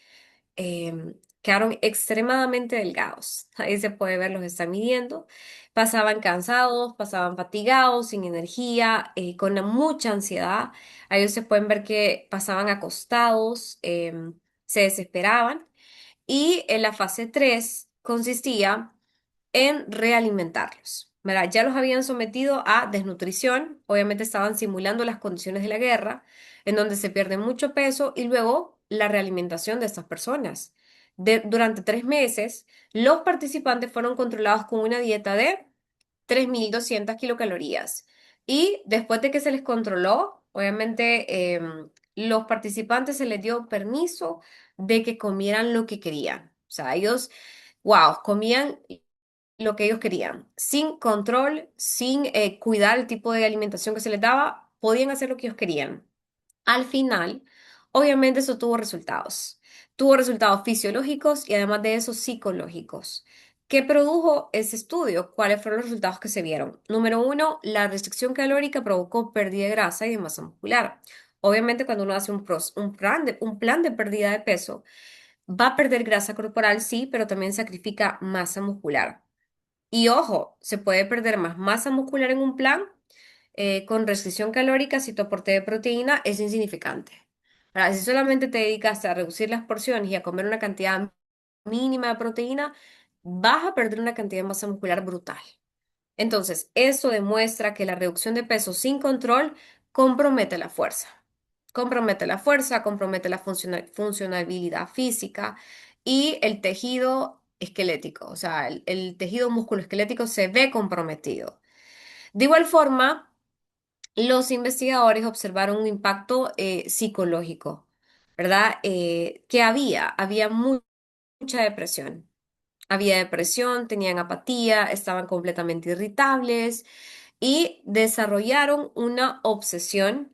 Quedaron extremadamente delgados. Ahí se puede ver, los están midiendo. Pasaban cansados, pasaban fatigados, sin energía, con mucha ansiedad. Ahí se pueden ver que pasaban acostados, se desesperaban. Y en la fase 3 consistía en realimentarlos. ¿Verdad? Ya los habían sometido a desnutrición, obviamente estaban simulando las condiciones de la guerra, en donde se pierde mucho peso, y luego la realimentación de estas personas. Durante 3 meses, los participantes fueron controlados con una dieta de 3.200 kilocalorías. Y después de que se les controló, obviamente los participantes se les dio permiso de que comieran lo que querían. O sea, ellos, wow, comían lo que ellos querían, sin control, sin cuidar el tipo de alimentación que se les daba, podían hacer lo que ellos querían. Al final, obviamente eso tuvo resultados. Tuvo resultados fisiológicos y además de eso psicológicos. ¿Qué produjo ese estudio? ¿Cuáles fueron los resultados que se vieron? Número uno, la restricción calórica provocó pérdida de grasa y de masa muscular. Obviamente, cuando uno hace un plan de pérdida de peso, va a perder grasa corporal, sí, pero también sacrifica masa muscular. Y ojo, se puede perder más masa muscular en un plan con restricción calórica si tu aporte de proteína es insignificante. Ahora, si solamente te dedicas a reducir las porciones y a comer una cantidad mínima de proteína, vas a perder una cantidad de masa muscular brutal. Entonces, eso demuestra que la reducción de peso sin control compromete la fuerza. Compromete la fuerza, compromete la funcionalidad física y el tejido esquelético, o sea, el tejido musculoesquelético se ve comprometido. De igual forma, los investigadores observaron un impacto psicológico, ¿verdad? Que había mucha depresión. Había depresión, tenían apatía, estaban completamente irritables y desarrollaron una obsesión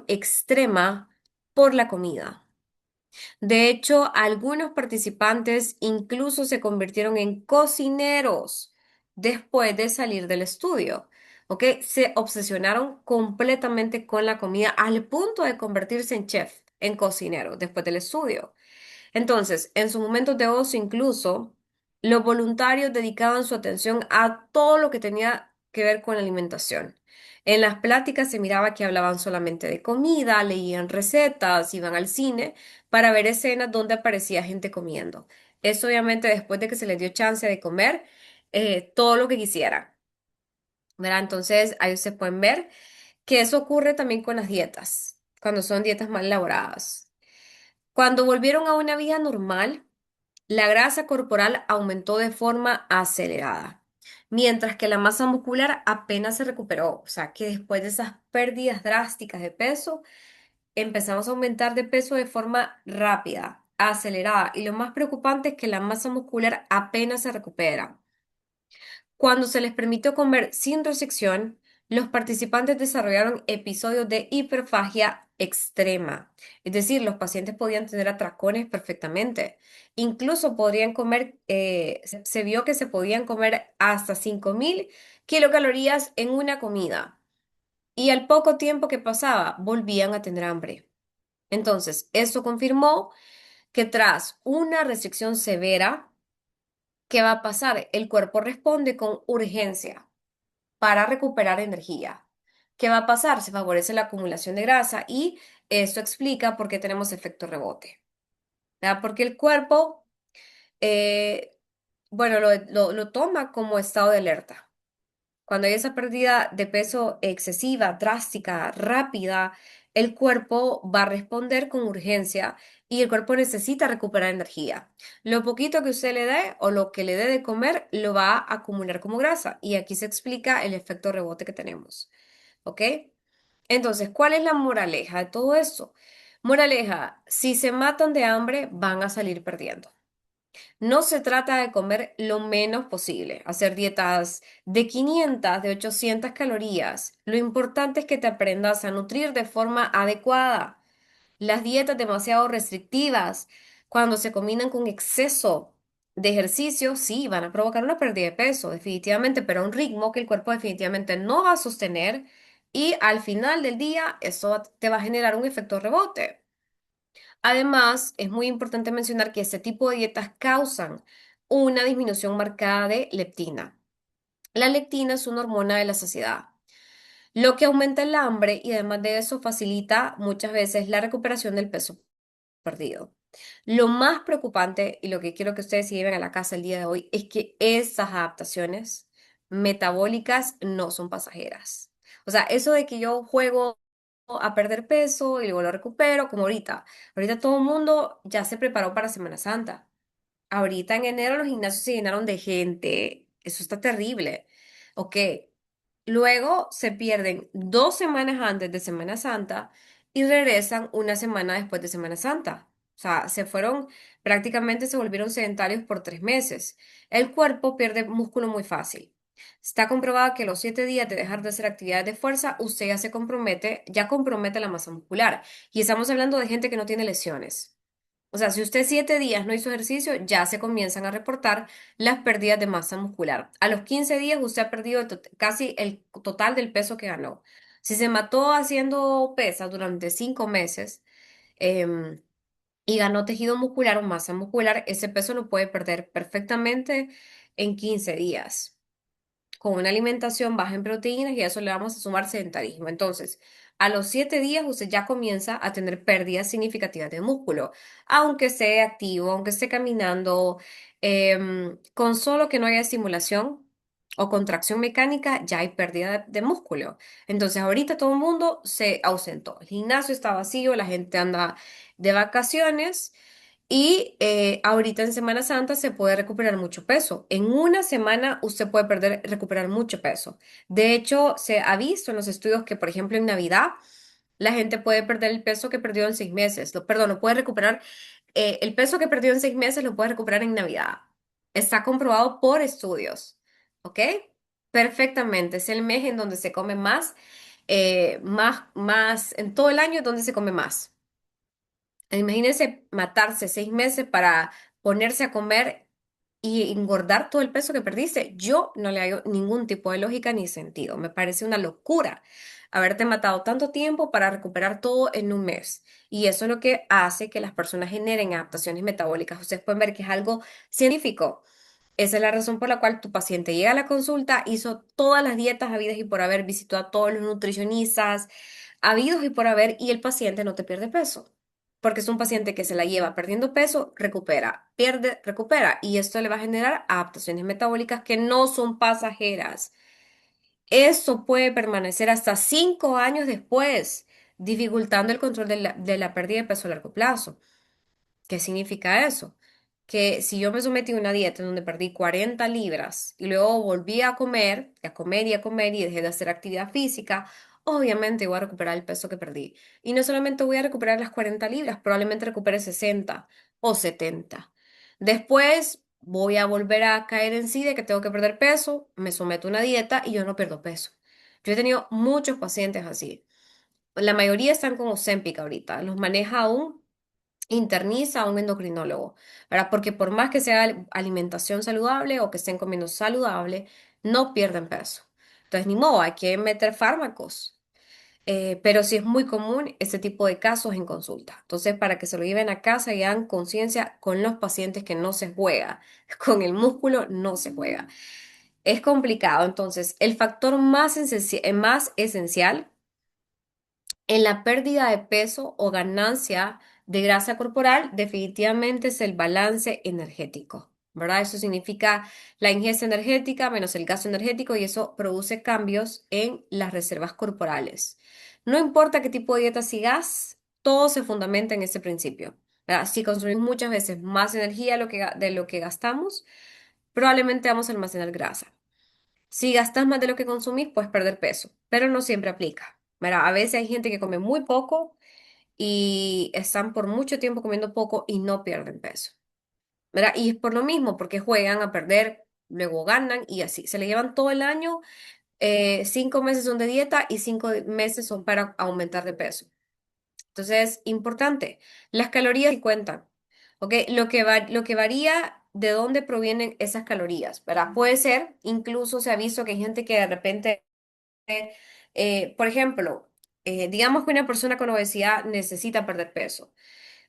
extrema por la comida. De hecho, algunos participantes incluso se convirtieron en cocineros después de salir del estudio. ¿Ok? Se obsesionaron completamente con la comida al punto de convertirse en chef, en cocinero después del estudio. Entonces, en sus momentos de ocio incluso, los voluntarios dedicaban su atención a todo lo que tenía que ver con la alimentación. En las pláticas se miraba que hablaban solamente de comida, leían recetas, iban al cine para ver escenas donde aparecía gente comiendo. Eso obviamente después de que se les dio chance de comer todo lo que quisieran, ¿verdad? Entonces, ahí ustedes pueden ver que eso ocurre también con las dietas, cuando son dietas mal elaboradas. Cuando volvieron a una vida normal, la grasa corporal aumentó de forma acelerada, mientras que la masa muscular apenas se recuperó. O sea, que después de esas pérdidas drásticas de peso, empezamos a aumentar de peso de forma rápida, acelerada. Y lo más preocupante es que la masa muscular apenas se recupera. Cuando se les permitió comer sin restricción, los participantes desarrollaron episodios de hiperfagia extrema. Es decir, los pacientes podían tener atracones perfectamente. Incluso podrían comer, se vio que se podían comer hasta 5.000 kilocalorías en una comida. Y al poco tiempo que pasaba, volvían a tener hambre. Entonces, eso confirmó que tras una restricción severa, ¿qué va a pasar? El cuerpo responde con urgencia para recuperar energía. ¿Qué va a pasar? Se favorece la acumulación de grasa y eso explica por qué tenemos efecto rebote, ¿verdad? Porque el cuerpo, eh, bueno, lo toma como estado de alerta. Cuando hay esa pérdida de peso excesiva, drástica, rápida, el cuerpo va a responder con urgencia y el cuerpo necesita recuperar energía. Lo poquito que usted le dé o lo que le dé de comer lo va a acumular como grasa y aquí se explica el efecto rebote que tenemos. ¿Ok? Entonces, ¿cuál es la moraleja de todo esto? Moraleja, si se matan de hambre, van a salir perdiendo. No se trata de comer lo menos posible, hacer dietas de 500, de 800 calorías. Lo importante es que te aprendas a nutrir de forma adecuada. Las dietas demasiado restrictivas, cuando se combinan con exceso de ejercicio, sí, van a provocar una pérdida de peso, definitivamente, pero a un ritmo que el cuerpo definitivamente no va a sostener y al final del día eso te va a generar un efecto rebote. Además, es muy importante mencionar que este tipo de dietas causan una disminución marcada de leptina. La leptina es una hormona de la saciedad, lo que aumenta el hambre y además de eso facilita muchas veces la recuperación del peso perdido. Lo más preocupante y lo que quiero que ustedes se lleven a la casa el día de hoy es que esas adaptaciones metabólicas no son pasajeras. O sea, eso de que yo juego a perder peso y luego lo recupero, como ahorita. Ahorita todo el mundo ya se preparó para Semana Santa. Ahorita en enero los gimnasios se llenaron de gente. Eso está terrible. Ok. Luego se pierden 2 semanas antes de Semana Santa y regresan una semana después de Semana Santa. O sea, prácticamente se volvieron sedentarios por 3 meses. El cuerpo pierde músculo muy fácil. Está comprobado que los 7 días de dejar de hacer actividades de fuerza, usted ya compromete la masa muscular. Y estamos hablando de gente que no tiene lesiones. O sea, si usted 7 días no hizo ejercicio, ya se comienzan a reportar las pérdidas de masa muscular. A los 15 días usted ha perdido casi el total del peso que ganó. Si se mató haciendo pesas durante 5 meses em, y ganó tejido muscular o masa muscular, ese peso lo puede perder perfectamente en 15 días con una alimentación baja en proteínas y a eso le vamos a sumar sedentarismo. Entonces, a los 7 días usted ya comienza a tener pérdidas significativas de músculo, aunque esté activo, aunque esté caminando, con solo que no haya estimulación o contracción mecánica, ya hay pérdida de músculo. Entonces, ahorita todo el mundo se ausentó. El gimnasio está vacío, la gente anda de vacaciones Y ahorita en Semana Santa se puede recuperar mucho peso. En una semana usted puede recuperar mucho peso. De hecho, se ha visto en los estudios que, por ejemplo, en Navidad, la gente puede perder el peso que perdió en 6 meses. Perdón, no puede recuperar el peso que perdió en 6 meses, lo puede recuperar en Navidad. Está comprobado por estudios. ¿Ok? Perfectamente. Es el mes en donde se come más, en todo el año es donde se come más. Imagínense matarse 6 meses para ponerse a comer y engordar todo el peso que perdiste. Yo no le hago ningún tipo de lógica ni sentido. Me parece una locura haberte matado tanto tiempo para recuperar todo en un mes. Y eso es lo que hace que las personas generen adaptaciones metabólicas. Ustedes pueden ver que es algo científico. Esa es la razón por la cual tu paciente llega a la consulta, hizo todas las dietas habidas y por haber, visitó a todos los nutricionistas habidos y por haber, y el paciente no te pierde peso. Porque es un paciente que se la lleva perdiendo peso, recupera, pierde, recupera. Y esto le va a generar adaptaciones metabólicas que no son pasajeras. Esto puede permanecer hasta 5 años después, dificultando el control de la pérdida de peso a largo plazo. ¿Qué significa eso? Que si yo me sometí a una dieta en donde perdí 40 libras y luego volví a comer, y a comer y a comer y dejé de hacer actividad física, obviamente voy a recuperar el peso que perdí. Y no solamente voy a recuperar las 40 libras, probablemente recupere 60 o 70. Después voy a volver a caer en sí de que tengo que perder peso, me someto a una dieta y yo no pierdo peso. Yo he tenido muchos pacientes así. La mayoría están con Ozempic ahorita, los maneja aún interniza a un endocrinólogo, ¿verdad? Porque por más que sea alimentación saludable o que estén comiendo saludable, no pierden peso. Entonces, ni modo, hay que meter fármacos. Pero sí es muy común este tipo de casos en consulta. Entonces, para que se lo lleven a casa y hagan conciencia con los pacientes que no se juega, con el músculo no se juega. Es complicado. Entonces, el factor más esencial en la pérdida de peso o ganancia de grasa corporal, definitivamente es el balance energético, ¿verdad? Eso significa la ingesta energética menos el gasto energético y eso produce cambios en las reservas corporales. No importa qué tipo de dieta sigas, todo se fundamenta en ese principio, ¿verdad? Si consumimos muchas veces más energía de lo que gastamos, probablemente vamos a almacenar grasa. Si gastas más de lo que consumís, puedes perder peso, pero no siempre aplica. Mira, a veces hay gente que come muy poco y están por mucho tiempo comiendo poco y no pierden peso. ¿Verdad? Y es por lo mismo, porque juegan a perder, luego ganan y así. Se le llevan todo el año, 5 meses son de dieta y 5 meses son para aumentar de peso. Entonces, importante, las calorías sí cuentan, ¿ok? Lo que varía de dónde provienen esas calorías, ¿verdad? Puede ser, incluso se ha visto que hay gente que de repente por ejemplo, digamos que una persona con obesidad necesita perder peso.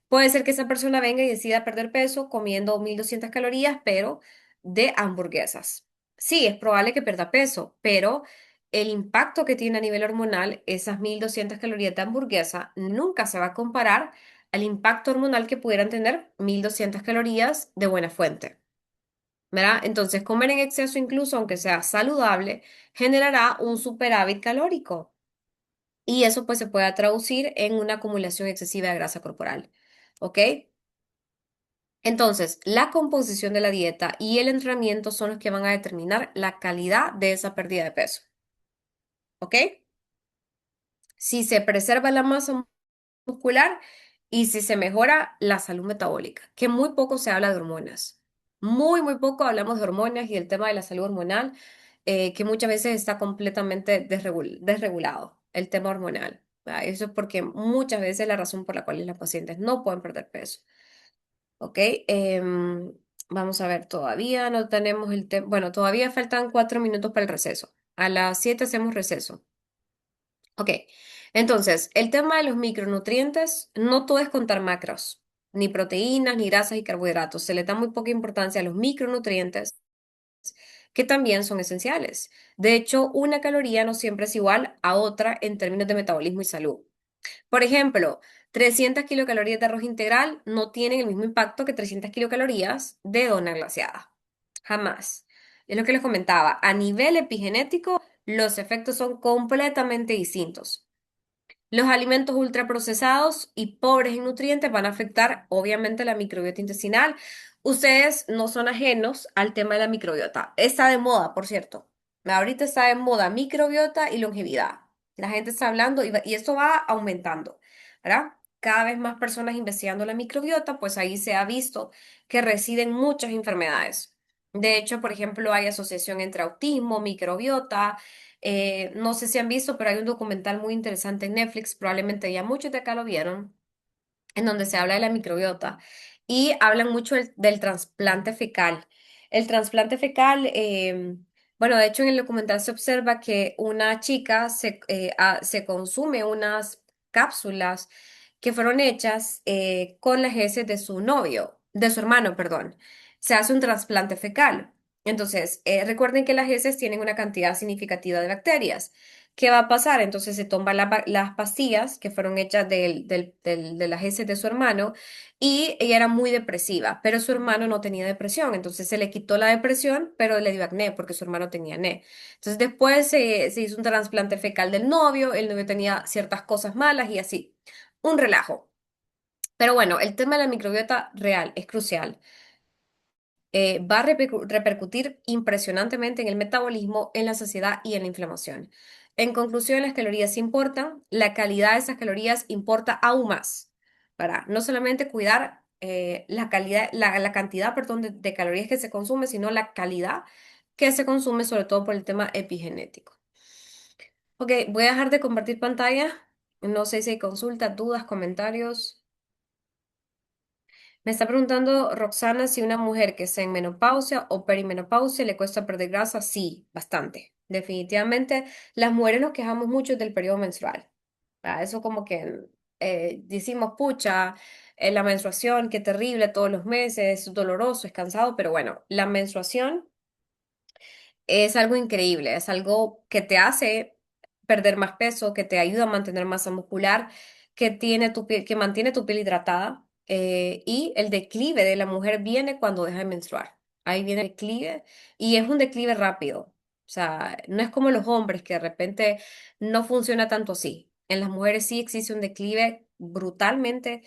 Puede ser que esa persona venga y decida perder peso comiendo 1.200 calorías, pero de hamburguesas. Sí, es probable que pierda peso, pero el impacto que tiene a nivel hormonal esas 1.200 calorías de hamburguesa nunca se va a comparar al impacto hormonal que pudieran tener 1.200 calorías de buena fuente. ¿Verdad? Entonces, comer en exceso, incluso aunque sea saludable, generará un superávit calórico y eso pues se puede traducir en una acumulación excesiva de grasa corporal. ¿Ok? Entonces, la composición de la dieta y el entrenamiento son los que van a determinar la calidad de esa pérdida de peso. ¿Ok? Si se preserva la masa muscular y si se mejora la salud metabólica, que muy poco se habla de hormonas. Muy, muy poco hablamos de hormonas y del tema de la salud hormonal, que muchas veces está completamente desregulado, el tema hormonal. ¿Verdad? Eso es porque muchas veces la razón por la cual las pacientes no pueden perder peso. ¿Ok? Vamos a ver, todavía no tenemos el tema. Bueno, todavía faltan 4 minutos para el receso. A las 7 hacemos receso. Ok, entonces, el tema de los micronutrientes, no todo es contar macros, ni proteínas, ni grasas y carbohidratos. Se le da muy poca importancia a los micronutrientes, que también son esenciales. De hecho, una caloría no siempre es igual a otra en términos de metabolismo y salud. Por ejemplo, 300 kilocalorías de arroz integral no tienen el mismo impacto que 300 kilocalorías de dona glaseada. Jamás. Es lo que les comentaba. A nivel epigenético, los efectos son completamente distintos. Los alimentos ultraprocesados y pobres en nutrientes van a afectar, obviamente, la microbiota intestinal. Ustedes no son ajenos al tema de la microbiota. Está de moda, por cierto. Ahorita está de moda microbiota y longevidad. La gente está hablando y esto va aumentando, ¿verdad? Cada vez más personas investigando la microbiota, pues ahí se ha visto que residen muchas enfermedades. De hecho, por ejemplo, hay asociación entre autismo, microbiota. No sé si han visto, pero hay un documental muy interesante en Netflix, probablemente ya muchos de acá lo vieron, en donde se habla de la microbiota y hablan mucho del trasplante fecal. El trasplante fecal, bueno, de hecho en el documental se observa que una chica se consume unas cápsulas que fueron hechas con las heces de su novio, de su hermano, perdón. Se hace un trasplante fecal. Entonces, recuerden que las heces tienen una cantidad significativa de bacterias. ¿Qué va a pasar? Entonces se toman las pastillas que fueron hechas de las heces de su hermano y ella era muy depresiva, pero su hermano no tenía depresión, entonces se le quitó la depresión, pero le dio acné porque su hermano tenía acné. Entonces después se hizo un trasplante fecal del novio, el novio tenía ciertas cosas malas y así. Un relajo. Pero bueno, el tema de la microbiota real es crucial. Va a repercutir impresionantemente en el metabolismo, en la saciedad y en la inflamación. En conclusión, las calorías importan, la calidad de esas calorías importa aún más, para no solamente cuidar la calidad, la cantidad, perdón, de calorías que se consume, sino la calidad que se consume, sobre todo por el tema epigenético. Ok, voy a dejar de compartir pantalla. No sé si hay consultas, dudas, comentarios. Me está preguntando Roxana si una mujer que está en menopausia o perimenopausia le cuesta perder grasa. Sí, bastante. Definitivamente, las mujeres nos quejamos mucho del periodo menstrual. Eso como que decimos, pucha, la menstruación, qué terrible todos los meses, es doloroso, es cansado, pero bueno, la menstruación es algo increíble, es algo que te hace perder más peso, que te ayuda a mantener masa muscular, que tiene tu piel, que mantiene tu piel hidratada, y el declive de la mujer viene cuando deja de menstruar. Ahí viene el declive y es un declive rápido. O sea, no es como los hombres que de repente no funciona tanto así. En las mujeres sí existe un declive brutalmente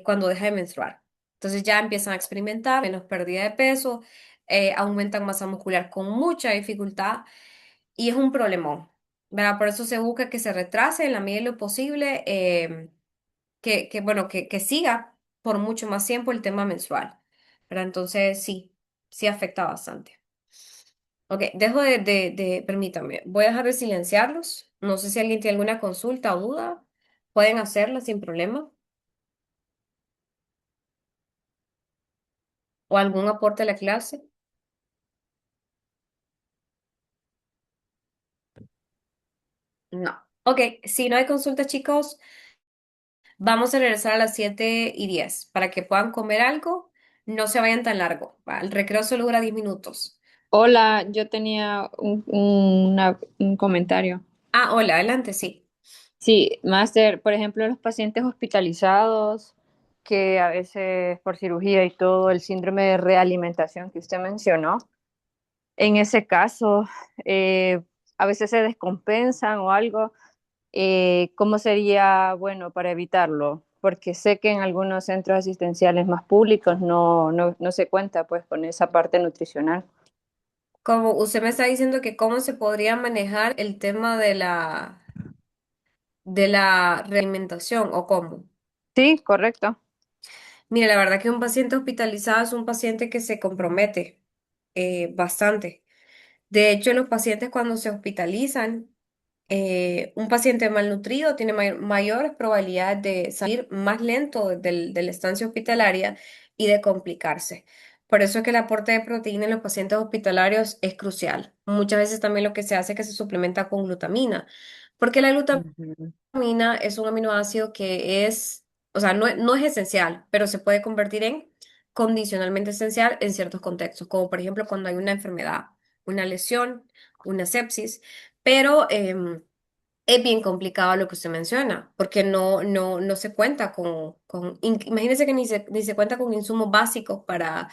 cuando deja de menstruar. Entonces ya empiezan a experimentar menos pérdida de peso, aumentan masa muscular con mucha dificultad y es un problemón, ¿verdad? Por eso se busca que se retrase en la medida de lo posible, bueno, que siga por mucho más tiempo el tema mensual, ¿verdad? Entonces sí, sí afecta bastante. Ok, permítame, voy a dejar de silenciarlos. No sé si alguien tiene alguna consulta o duda, pueden hacerla sin problema o algún aporte a la clase. No. Ok, si no hay consulta, chicos. Vamos a regresar a las 7:10 para que puedan comer algo. No se vayan tan largo. ¿Va? El recreo solo dura 10 minutos. Hola, yo tenía un comentario. Ah, hola, adelante, sí. Sí, Máster, por ejemplo, los pacientes hospitalizados, que a veces por cirugía y todo, el síndrome de realimentación que usted mencionó, en ese caso, a veces se descompensan o algo, ¿cómo sería bueno para evitarlo? Porque sé que en algunos centros asistenciales más públicos no se cuenta pues con esa parte nutricional. Como usted me está diciendo que cómo se podría manejar el tema de la realimentación o cómo. Sí, correcto. Mira, la verdad que un paciente hospitalizado es un paciente que se compromete bastante. De hecho, los pacientes cuando se hospitalizan, un paciente malnutrido tiene mayores probabilidades de salir más lento de la estancia hospitalaria y de complicarse. Por eso es que el aporte de proteína en los pacientes hospitalarios es crucial. Muchas veces también lo que se hace es que se suplementa con glutamina, porque la Ujú. glutamina es un aminoácido que es, o sea, no es esencial, pero se puede convertir en condicionalmente esencial en ciertos contextos, como por ejemplo cuando hay una enfermedad, una lesión, una sepsis, pero es bien complicado lo que usted menciona, porque no se cuenta imagínese que ni se cuenta con insumos básicos para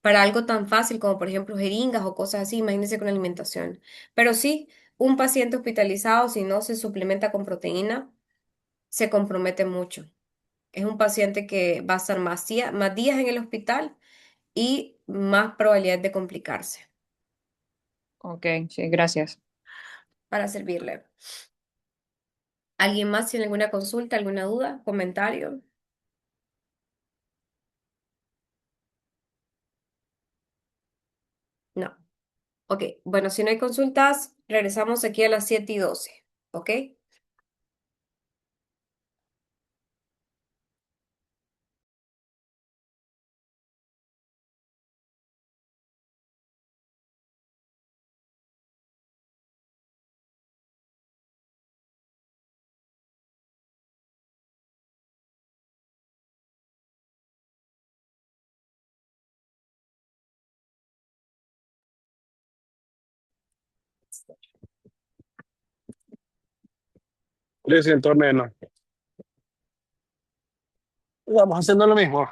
algo tan fácil como por ejemplo jeringas o cosas así, imagínese con alimentación. Pero sí, un paciente hospitalizado, si no se suplementa con proteína, se compromete mucho. Es un paciente que va a estar más días en el hospital y más probabilidad de complicarse. Ok, sí, gracias. Para servirle. ¿Alguien más tiene alguna consulta, alguna duda, comentario? No. Ok, bueno, si no hay consultas, regresamos aquí a las 7:12. ¿Ok? Le siento menos. Vamos haciendo lo mismo.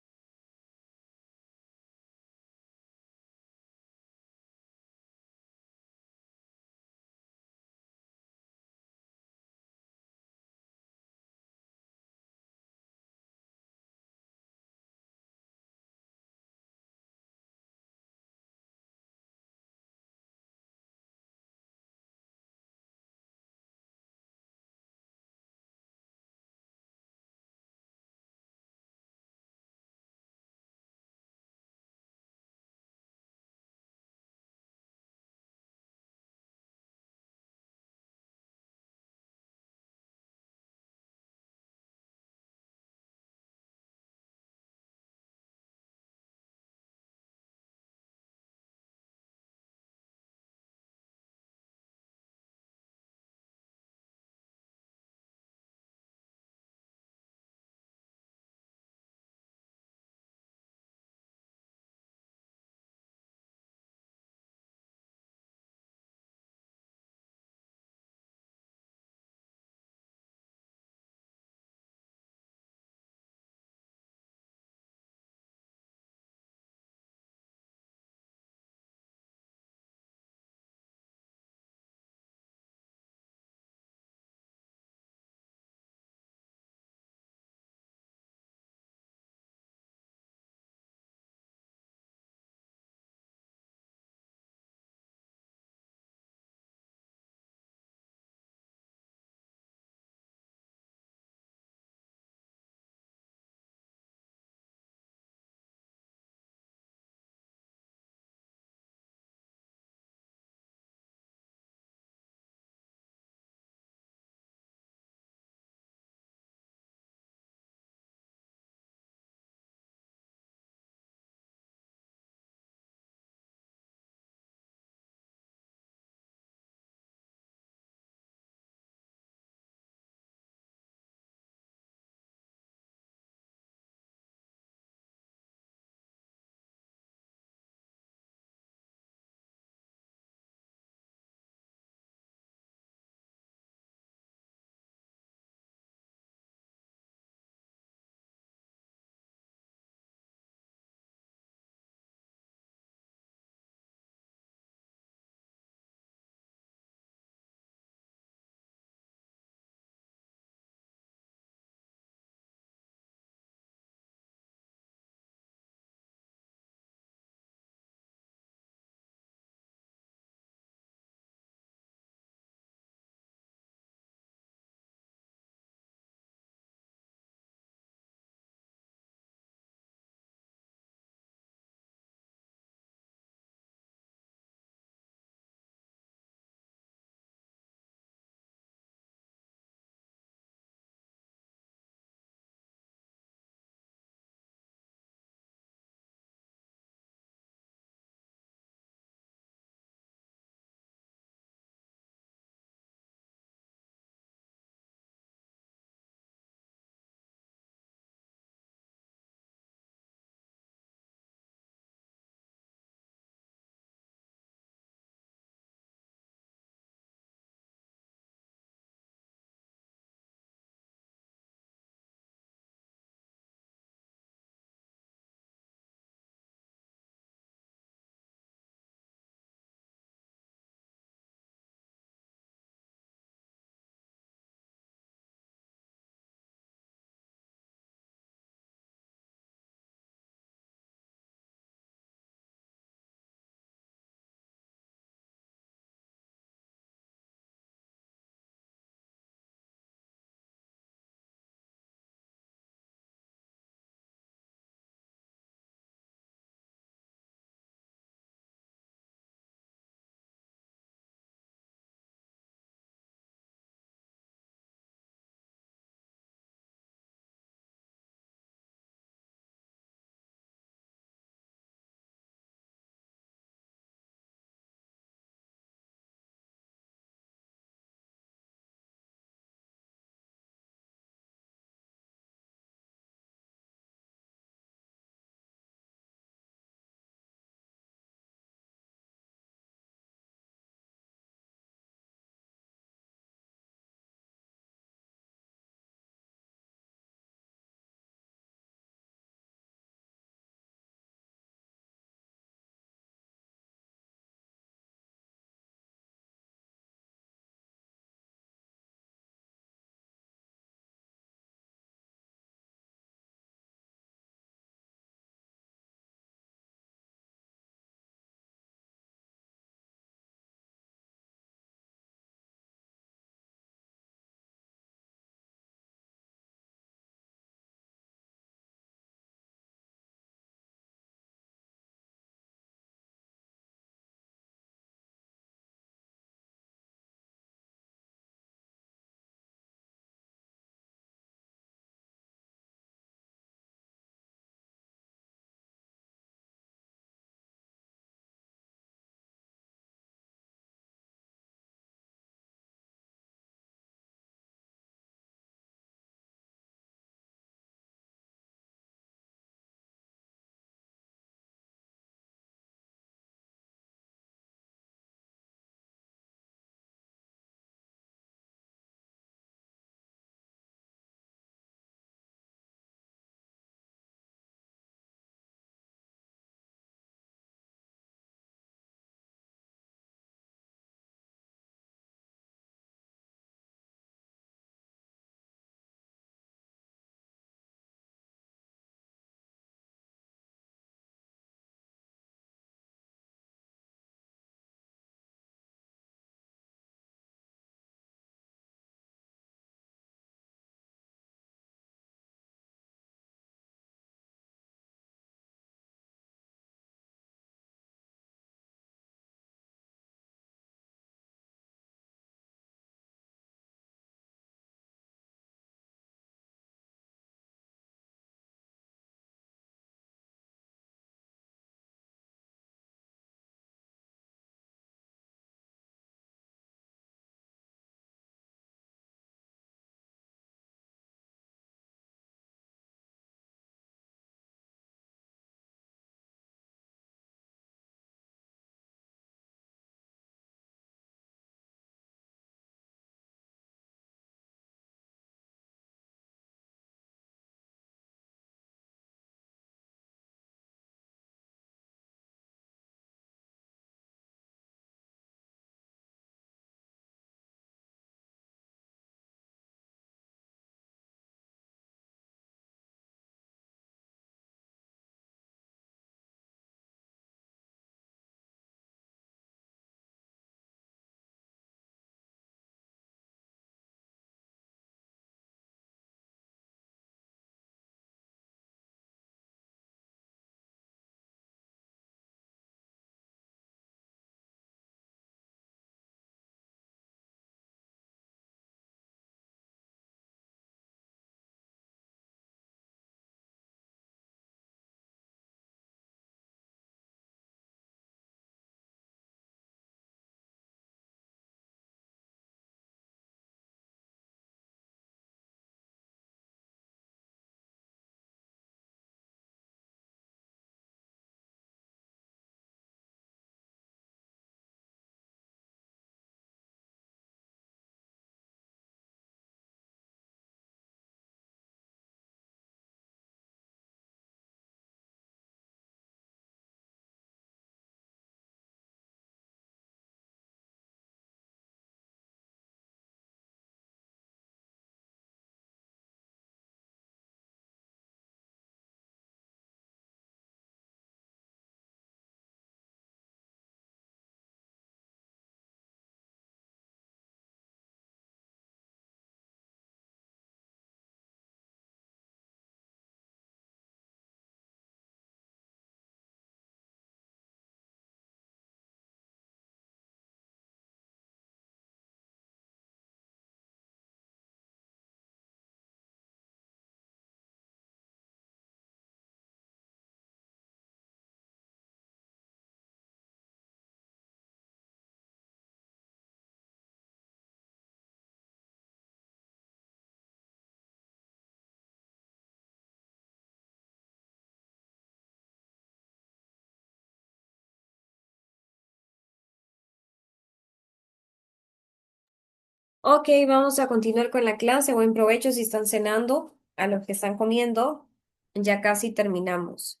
Ok, vamos a continuar con la clase. Buen provecho si están cenando, a los que están comiendo. Ya casi terminamos.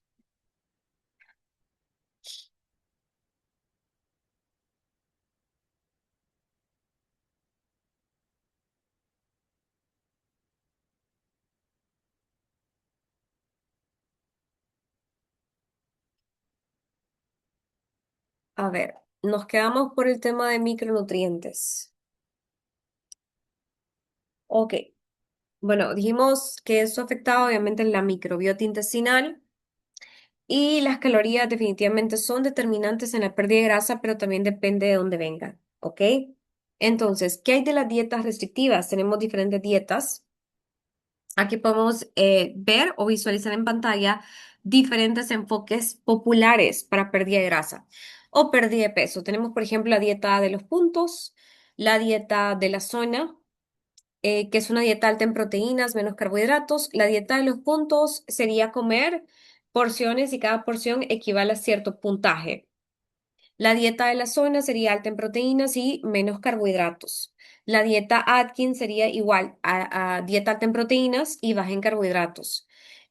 A ver, nos quedamos por el tema de micronutrientes. Ok, bueno, dijimos que esto afectaba obviamente la microbiota intestinal y las calorías definitivamente son determinantes en la pérdida de grasa, pero también depende de dónde vengan. ¿Ok? Entonces, ¿qué hay de las dietas restrictivas? Tenemos diferentes dietas. Aquí podemos ver o visualizar en pantalla diferentes enfoques populares para pérdida de grasa o pérdida de peso. Tenemos, por ejemplo, la dieta de los puntos, la dieta de la zona, que es una dieta alta en proteínas, menos carbohidratos. La dieta de los puntos sería comer porciones y cada porción equivale a cierto puntaje. La dieta de la zona sería alta en proteínas y menos carbohidratos. La dieta Atkins sería igual a dieta alta en proteínas y baja en carbohidratos.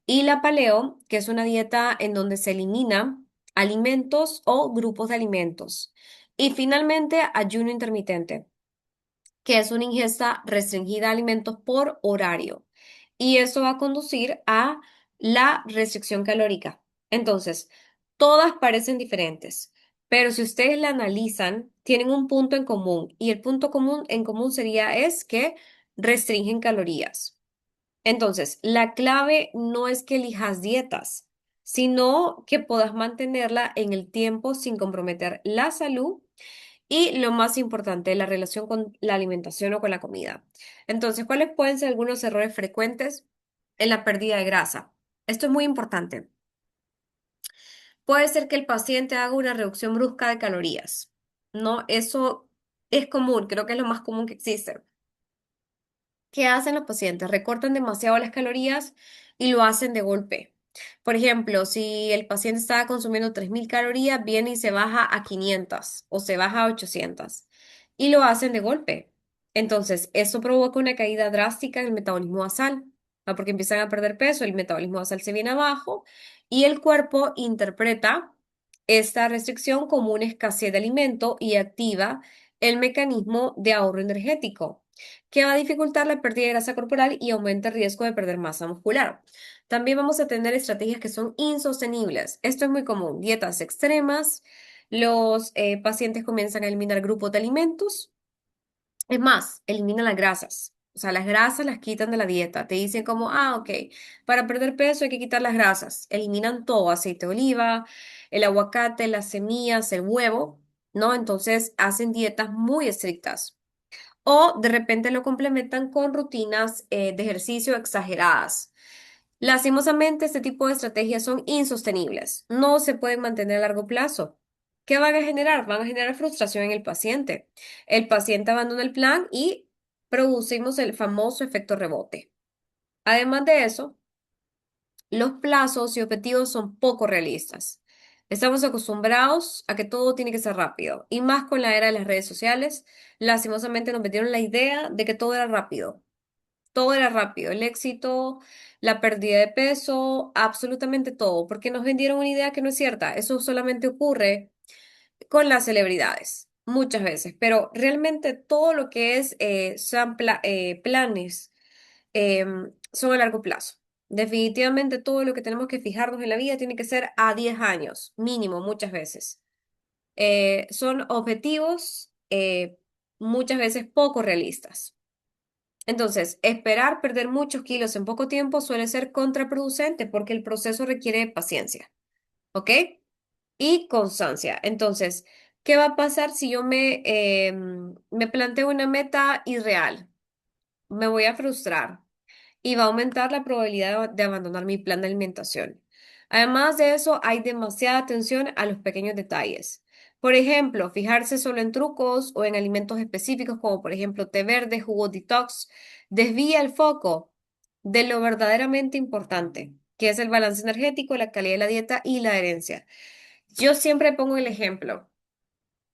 Y la paleo, que es una dieta en donde se eliminan alimentos o grupos de alimentos. Y finalmente, ayuno intermitente, que es una ingesta restringida de alimentos por horario. Y eso va a conducir a la restricción calórica. Entonces, todas parecen diferentes, pero si ustedes la analizan, tienen un punto en común y el punto común en común sería es que restringen calorías. Entonces, la clave no es que elijas dietas, sino que puedas mantenerla en el tiempo sin comprometer la salud y lo más importante, la relación con la alimentación o con la comida. Entonces, ¿cuáles pueden ser algunos errores frecuentes en la pérdida de grasa? Esto es muy importante. Puede ser que el paciente haga una reducción brusca de calorías. No, eso es común, creo que es lo más común que existe. ¿Qué hacen los pacientes? Recortan demasiado las calorías y lo hacen de golpe. Por ejemplo, si el paciente estaba consumiendo 3.000 calorías, viene y se baja a 500 o se baja a 800 y lo hacen de golpe. Entonces, eso provoca una caída drástica en el metabolismo basal, ¿no? Porque empiezan a perder peso, el metabolismo basal se viene abajo y el cuerpo interpreta esta restricción como una escasez de alimento y activa el mecanismo de ahorro energético que va a dificultar la pérdida de grasa corporal y aumenta el riesgo de perder masa muscular. También vamos a tener estrategias que son insostenibles. Esto es muy común. Dietas extremas. Los pacientes comienzan a eliminar grupos de alimentos. Es más, eliminan las grasas. O sea, las grasas las quitan de la dieta. Te dicen como, ok, para perder peso hay que quitar las grasas. Eliminan todo, aceite de oliva, el aguacate, las semillas, el huevo, ¿no? Entonces hacen dietas muy estrictas o de repente lo complementan con rutinas de ejercicio exageradas. Lastimosamente, este tipo de estrategias son insostenibles, no se pueden mantener a largo plazo. ¿Qué van a generar? Van a generar frustración en el paciente. El paciente abandona el plan y producimos el famoso efecto rebote. Además de eso, los plazos y objetivos son poco realistas. Estamos acostumbrados a que todo tiene que ser rápido, y más con la era de las redes sociales, lastimosamente nos metieron la idea de que todo era rápido, el éxito, la pérdida de peso, absolutamente todo, porque nos vendieron una idea que no es cierta. Eso solamente ocurre con las celebridades, muchas veces, pero realmente todo lo que es planes son a largo plazo. Definitivamente todo lo que tenemos que fijarnos en la vida tiene que ser a 10 años, mínimo, muchas veces. Son objetivos muchas veces poco realistas. Entonces, esperar perder muchos kilos en poco tiempo suele ser contraproducente porque el proceso requiere paciencia, ¿ok? Y constancia. Entonces, ¿qué va a pasar si yo me planteo una meta irreal? Me voy a frustrar y va a aumentar la probabilidad de abandonar mi plan de alimentación. Además de eso, hay demasiada atención a los pequeños detalles. Por ejemplo, fijarse solo en trucos o en alimentos específicos como por ejemplo té verde, jugo detox, desvía el foco de lo verdaderamente importante, que es el balance energético, la calidad de la dieta y la herencia. Yo siempre pongo el ejemplo.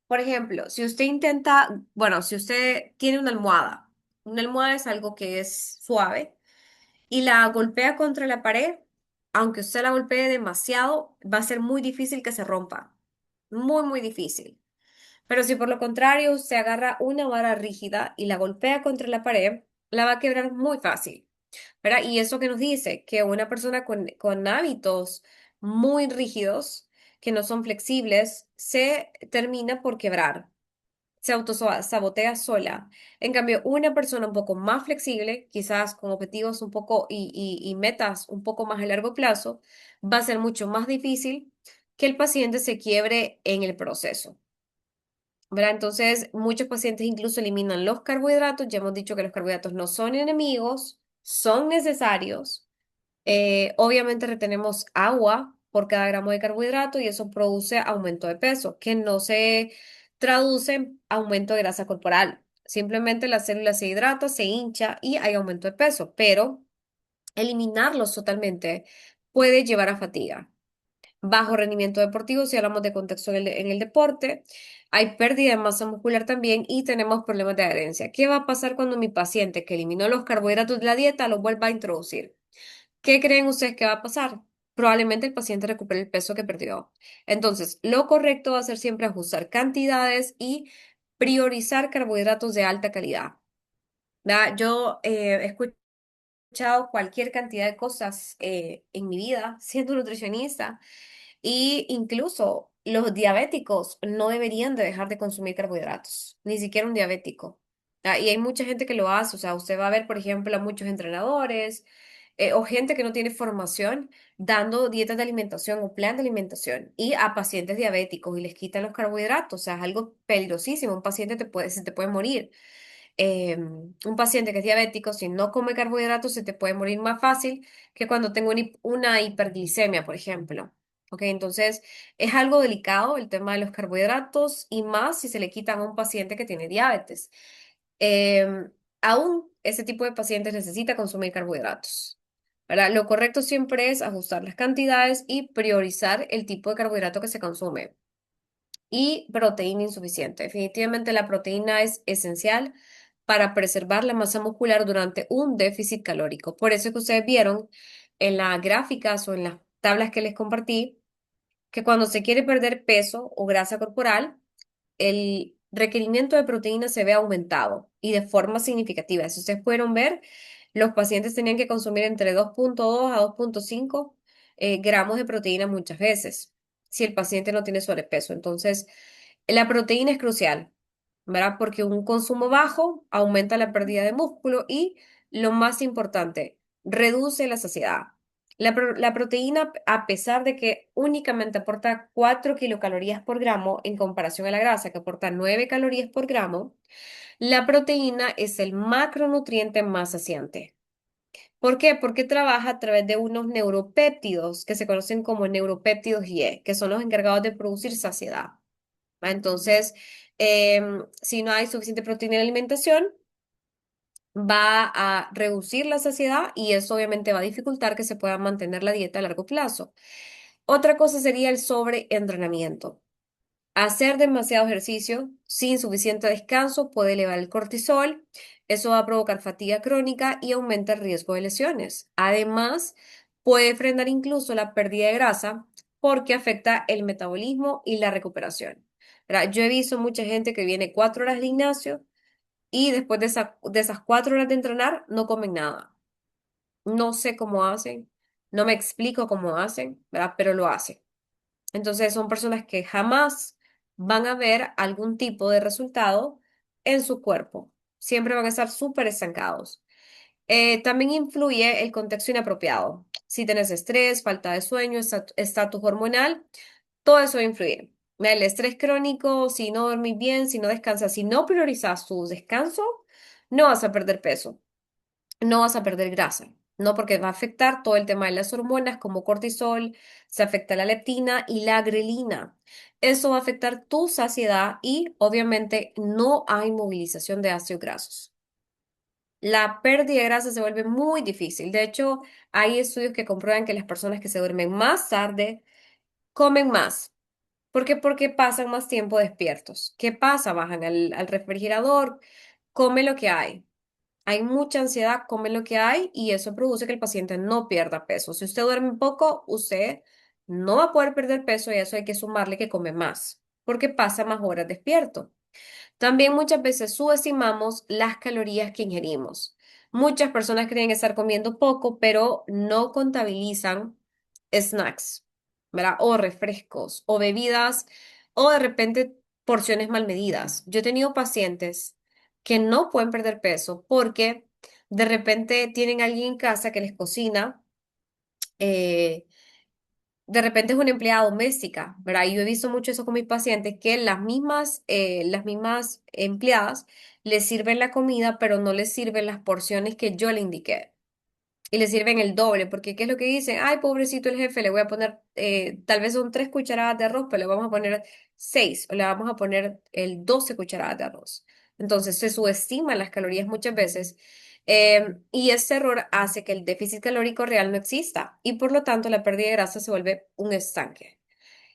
Por ejemplo, si usted intenta, bueno, si usted tiene una almohada Una almohada es algo que es suave y la golpea contra la pared, aunque usted la golpee demasiado, va a ser muy difícil que se rompa. Muy, muy difícil. Pero si por lo contrario usted agarra una vara rígida y la golpea contra la pared, la va a quebrar muy fácil, ¿verdad? Y eso que nos dice que una persona con hábitos muy rígidos, que no son flexibles, se termina por quebrar, se autosabotea sola. En cambio, una persona un poco más flexible, quizás con objetivos un poco y metas un poco más a largo plazo, va a ser mucho más difícil que el paciente se quiebre en el proceso. ¿Verdad? Entonces, muchos pacientes incluso eliminan los carbohidratos. Ya hemos dicho que los carbohidratos no son enemigos, son necesarios. Obviamente retenemos agua por cada gramo de carbohidrato y eso produce aumento de peso, que no se traduce en aumento de grasa corporal. Simplemente la célula se hidrata, se hincha y hay aumento de peso, pero eliminarlos totalmente puede llevar a fatiga. Bajo rendimiento deportivo, si hablamos de contexto en el deporte, hay pérdida de masa muscular también y tenemos problemas de adherencia. ¿Qué va a pasar cuando mi paciente que eliminó los carbohidratos de la dieta los vuelva a introducir? ¿Qué creen ustedes que va a pasar? Probablemente el paciente recupere el peso que perdió. Entonces, lo correcto va a ser siempre ajustar cantidades y priorizar carbohidratos de alta calidad. ¿Verdad? Yo he escuchado cualquier cantidad de cosas en mi vida siendo nutricionista y incluso los diabéticos no deberían de dejar de consumir carbohidratos, ni siquiera un diabético. Y hay mucha gente que lo hace, o sea, usted va a ver, por ejemplo, a muchos entrenadores o gente que no tiene formación dando dietas de alimentación o plan de alimentación y a pacientes diabéticos y les quitan los carbohidratos, o sea, es algo peligrosísimo, un paciente se te puede morir. Un paciente que es diabético, si no come carbohidratos, se te puede morir más fácil que cuando tengo una hiperglicemia, por ejemplo. Ok, entonces es algo delicado el tema de los carbohidratos y más si se le quitan a un paciente que tiene diabetes. Aún ese tipo de pacientes necesita consumir carbohidratos. ¿Verdad? Lo correcto siempre es ajustar las cantidades y priorizar el tipo de carbohidrato que se consume y proteína insuficiente. Definitivamente la proteína es esencial para preservar la masa muscular durante un déficit calórico. Por eso es que ustedes vieron en las gráficas o en las tablas que les compartí que cuando se quiere perder peso o grasa corporal, el requerimiento de proteína se ve aumentado y de forma significativa. Si ustedes pudieron ver, los pacientes tenían que consumir entre 2,2 a 2,5 gramos de proteína muchas veces, si el paciente no tiene sobrepeso. Entonces, la proteína es crucial, ¿verdad? Porque un consumo bajo aumenta la pérdida de músculo y, lo más importante, reduce la saciedad. La proteína, a pesar de que únicamente aporta 4 kilocalorías por gramo en comparación a la grasa, que aporta 9 calorías por gramo, la proteína es el macronutriente más saciante. ¿Por qué? Porque trabaja a través de unos neuropéptidos que se conocen como neuropéptidos Y, que son los encargados de producir saciedad. ¿Va? Entonces, si no hay suficiente proteína en la alimentación, va a reducir la saciedad y eso obviamente va a dificultar que se pueda mantener la dieta a largo plazo. Otra cosa sería el sobreentrenamiento. Hacer demasiado ejercicio sin suficiente descanso puede elevar el cortisol, eso va a provocar fatiga crónica y aumenta el riesgo de lesiones. Además, puede frenar incluso la pérdida de grasa porque afecta el metabolismo y la recuperación. ¿Verdad? Yo he visto mucha gente que viene 4 horas al gimnasio y después de esas 4 horas de entrenar no comen nada. No sé cómo hacen, no me explico cómo hacen, ¿verdad? Pero lo hacen. Entonces son personas que jamás van a ver algún tipo de resultado en su cuerpo. Siempre van a estar súper estancados. También influye el contexto inapropiado. Si tienes estrés, falta de sueño, estatus hormonal, todo eso va a influir. Mira, el estrés crónico, si no dormís bien, si no descansas, si no priorizas tu descanso, no vas a perder peso, no vas a perder grasa, ¿no? Porque va a afectar todo el tema de las hormonas como cortisol, se afecta la leptina y la grelina. Eso va a afectar tu saciedad y obviamente no hay movilización de ácidos grasos. La pérdida de grasa se vuelve muy difícil. De hecho, hay estudios que comprueban que las personas que se duermen más tarde comen más. ¿Por qué? Porque pasan más tiempo despiertos. ¿Qué pasa? Bajan al refrigerador, come lo que hay. hay mucha ansiedad, come lo que hay y eso produce que el paciente no pierda peso. Si usted duerme poco, usted no va a poder perder peso y a eso hay que sumarle que come más, porque pasa más horas despierto. También muchas veces subestimamos las calorías que ingerimos. Muchas personas creen estar comiendo poco, pero no contabilizan snacks, ¿verdad? O refrescos, o bebidas, o de repente porciones mal medidas. Yo he tenido pacientes que no pueden perder peso porque de repente tienen alguien en casa que les cocina. eh, de repente es una empleada doméstica, ¿verdad? Y yo he visto mucho eso con mis pacientes, que las mismas empleadas les sirven la comida, pero no les sirven las porciones que yo le indiqué y le sirven el doble, porque ¿qué es lo que dicen? Ay, pobrecito el jefe, le voy a poner, tal vez son 3 cucharadas de arroz, pero le vamos a poner 6 o le vamos a poner el 12 cucharadas de arroz. Entonces se subestiman las calorías muchas veces y este error hace que el déficit calórico real no exista y por lo tanto la pérdida de grasa se vuelve un estanque.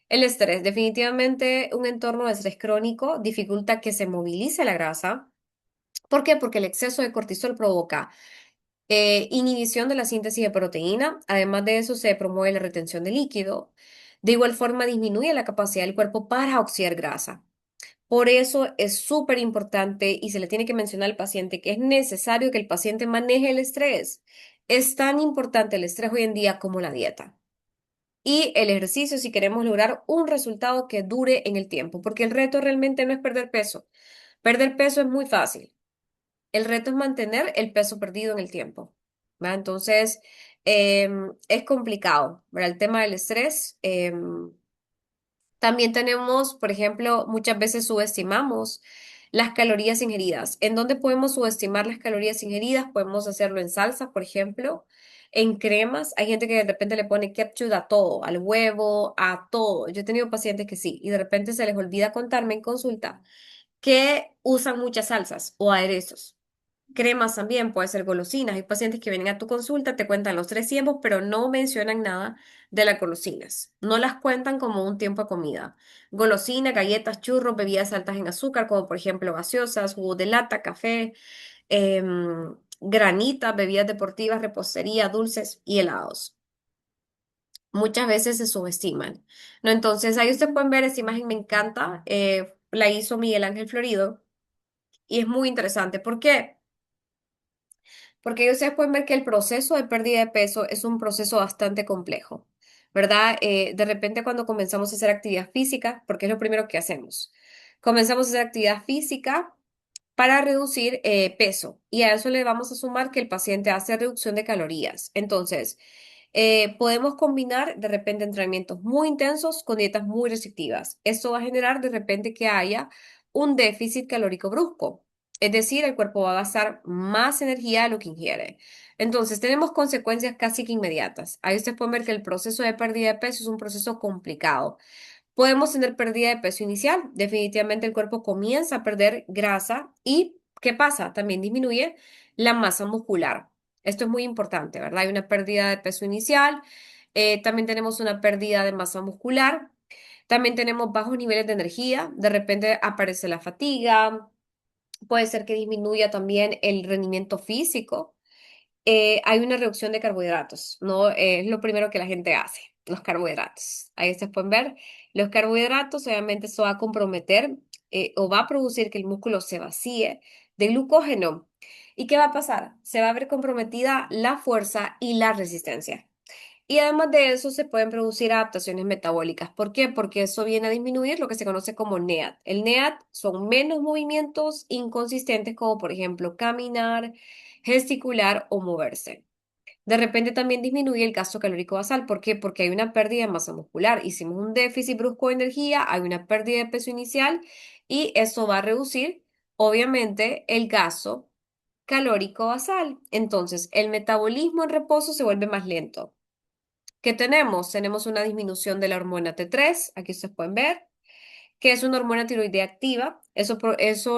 El estrés, definitivamente un entorno de estrés crónico dificulta que se movilice la grasa. ¿Por qué? Porque el exceso de cortisol provoca inhibición de la síntesis de proteína. Además de eso, se promueve la retención de líquido. De igual forma, disminuye la capacidad del cuerpo para oxidar grasa. Por eso es súper importante y se le tiene que mencionar al paciente que es necesario que el paciente maneje el estrés. Es tan importante el estrés hoy en día como la dieta. Y el ejercicio si queremos lograr un resultado que dure en el tiempo, porque el reto realmente no es perder peso. Perder peso es muy fácil. El reto es mantener el peso perdido en el tiempo, ¿va? Entonces, es complicado, ¿verdad? El tema del estrés. También tenemos, por ejemplo, muchas veces subestimamos las calorías ingeridas. ¿En dónde podemos subestimar las calorías ingeridas? Podemos hacerlo en salsa, por ejemplo, en cremas. Hay gente que de repente le pone ketchup a todo, al huevo, a todo. Yo he tenido pacientes que sí, y de repente se les olvida contarme en consulta que usan muchas salsas o aderezos. Cremas también, puede ser golosinas. Hay pacientes que vienen a tu consulta, te cuentan los 3 tiempos, pero no mencionan nada de las golosinas. No las cuentan como un tiempo de comida. Golosinas, galletas, churros, bebidas altas en azúcar, como por ejemplo gaseosas, jugo de lata, café, granitas, bebidas deportivas, repostería, dulces y helados. Muchas veces se subestiman, ¿no? Entonces, ahí ustedes pueden ver, esta imagen me encanta, la hizo Miguel Ángel Florido y es muy interesante. ¿Por qué? Porque ustedes pueden ver que el proceso de pérdida de peso es un proceso bastante complejo, ¿verdad? De repente cuando comenzamos a hacer actividad física, porque es lo primero que hacemos, comenzamos a hacer actividad física para reducir peso y a eso le vamos a sumar que el paciente hace reducción de calorías. Entonces, podemos combinar de repente entrenamientos muy intensos con dietas muy restrictivas. Esto va a generar de repente que haya un déficit calórico brusco. Es decir, el cuerpo va a gastar más energía de lo que ingiere. Entonces, tenemos consecuencias casi que inmediatas. Ahí ustedes pueden ver que el proceso de pérdida de peso es un proceso complicado. Podemos tener pérdida de peso inicial. Definitivamente el cuerpo comienza a perder grasa y ¿qué pasa? También disminuye la masa muscular. Esto es muy importante, ¿verdad? Hay una pérdida de peso inicial, también tenemos una pérdida de masa muscular, también tenemos bajos niveles de energía, de repente aparece la fatiga, puede ser que disminuya también el rendimiento físico. Hay una reducción de carbohidratos, ¿no? Es lo primero que la gente hace, los carbohidratos. Ahí ustedes pueden ver, los carbohidratos, obviamente eso va a comprometer o va a producir que el músculo se vacíe de glucógeno. ¿Y qué va a pasar? Se va a ver comprometida la fuerza y la resistencia. Y además de eso se pueden producir adaptaciones metabólicas. ¿Por qué? Porque eso viene a disminuir lo que se conoce como NEAT. El NEAT son menos movimientos inconsistentes como por ejemplo caminar, gesticular o moverse. De repente también disminuye el gasto calórico basal. ¿Por qué? Porque hay una pérdida de masa muscular. Hicimos un déficit brusco de energía, hay una pérdida de peso inicial y eso va a reducir, obviamente, el gasto calórico basal. Entonces, el metabolismo en reposo se vuelve más lento. ¿Qué tenemos? Tenemos una disminución de la hormona T3, aquí ustedes pueden ver, que es una hormona tiroidea activa. Eso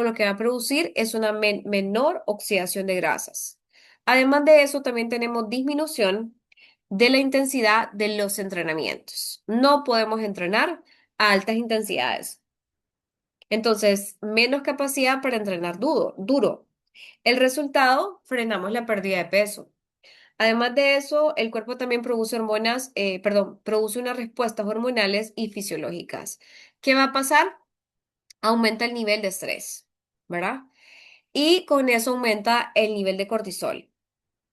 lo que va a producir es una menor oxidación de grasas. Además de eso, también tenemos disminución de la intensidad de los entrenamientos. No podemos entrenar a altas intensidades. Entonces, menos capacidad para entrenar duro, duro. El resultado, frenamos la pérdida de peso. Además de eso, el cuerpo también produce hormonas, perdón, produce unas respuestas hormonales y fisiológicas. ¿Qué va a pasar? Aumenta el nivel de estrés, ¿verdad? Y con eso aumenta el nivel de cortisol.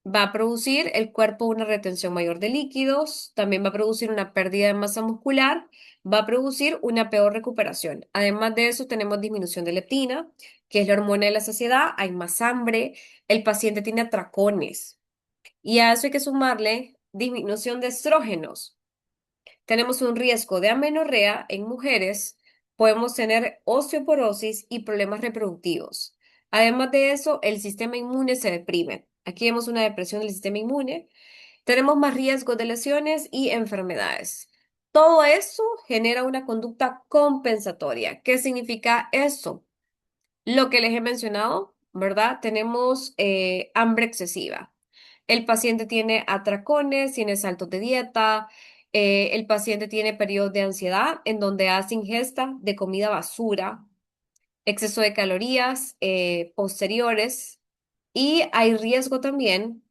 Va a producir el cuerpo una retención mayor de líquidos, también va a producir una pérdida de masa muscular, va a producir una peor recuperación. Además de eso, tenemos disminución de leptina, que es la hormona de la saciedad, hay más hambre, el paciente tiene atracones y a eso hay que sumarle disminución de estrógenos. Tenemos un riesgo de amenorrea en mujeres, podemos tener osteoporosis y problemas reproductivos. Además de eso, el sistema inmune se deprime. Aquí vemos una depresión del sistema inmune. Tenemos más riesgos de lesiones y enfermedades. Todo eso genera una conducta compensatoria. ¿Qué significa eso? Lo que les he mencionado, ¿verdad? Tenemos hambre excesiva. El paciente tiene atracones, tiene saltos de dieta, el paciente tiene periodos de ansiedad en donde hace ingesta de comida basura, exceso de calorías posteriores y hay riesgo también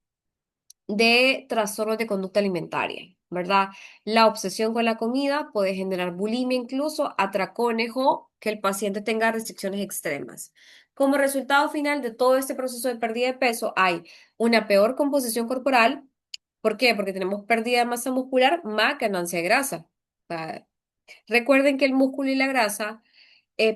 de trastornos de conducta alimentaria, ¿verdad? La obsesión con la comida puede generar bulimia, incluso atracones o que el paciente tenga restricciones extremas. Como resultado final de todo este proceso de pérdida de peso, hay una peor composición corporal. ¿Por qué? Porque tenemos pérdida de masa muscular más ganancia de grasa. O sea, recuerden que el músculo y la grasa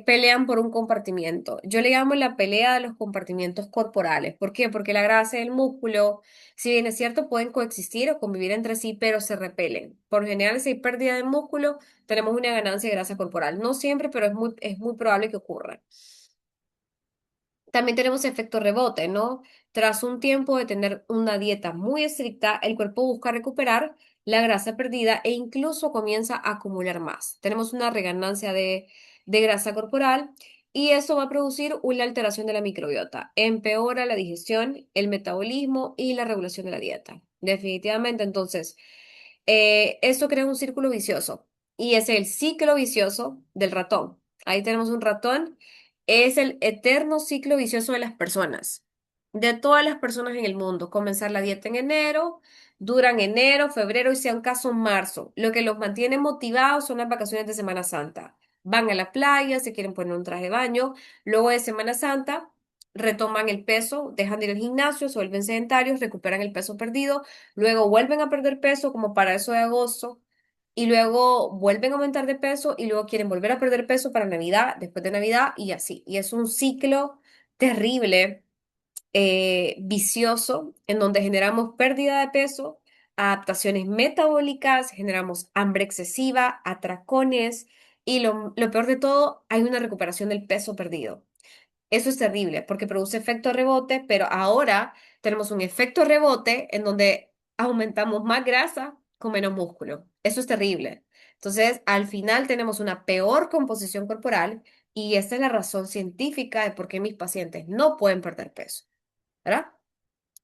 pelean por un compartimiento. Yo le llamo la pelea de los compartimientos corporales. ¿Por qué? Porque la grasa y el músculo, si bien es cierto, pueden coexistir o convivir entre sí, pero se repelen. Por general, si hay pérdida de músculo, tenemos una ganancia de grasa corporal. No siempre, pero es muy probable que ocurra. También tenemos efecto rebote, ¿no? Tras un tiempo de tener una dieta muy estricta, el cuerpo busca recuperar la grasa perdida e incluso comienza a acumular más. Tenemos una reganancia de grasa corporal y eso va a producir una alteración de la microbiota. Empeora la digestión, el metabolismo y la regulación de la dieta. Definitivamente, entonces, esto crea un círculo vicioso y es el ciclo vicioso del ratón. Ahí tenemos un ratón, es el eterno ciclo vicioso de las personas, de todas las personas en el mundo. Comenzar la dieta en enero, duran enero, febrero y si acaso marzo. Lo que los mantiene motivados son las vacaciones de Semana Santa. Van a la playa, se quieren poner un traje de baño, luego de Semana Santa retoman el peso, dejan de ir al gimnasio, se vuelven sedentarios, recuperan el peso perdido, luego vuelven a perder peso como para eso de agosto y luego vuelven a aumentar de peso y luego quieren volver a perder peso para Navidad, después de Navidad y así. Y es un ciclo terrible, vicioso, en donde generamos pérdida de peso, adaptaciones metabólicas, generamos hambre excesiva, atracones y lo peor de todo, hay una recuperación del peso perdido. Eso es terrible porque produce efecto rebote, pero ahora tenemos un efecto rebote en donde aumentamos más grasa con menos músculo. Eso es terrible. Entonces, al final tenemos una peor composición corporal y esta es la razón científica de por qué mis pacientes no pueden perder peso, ¿verdad?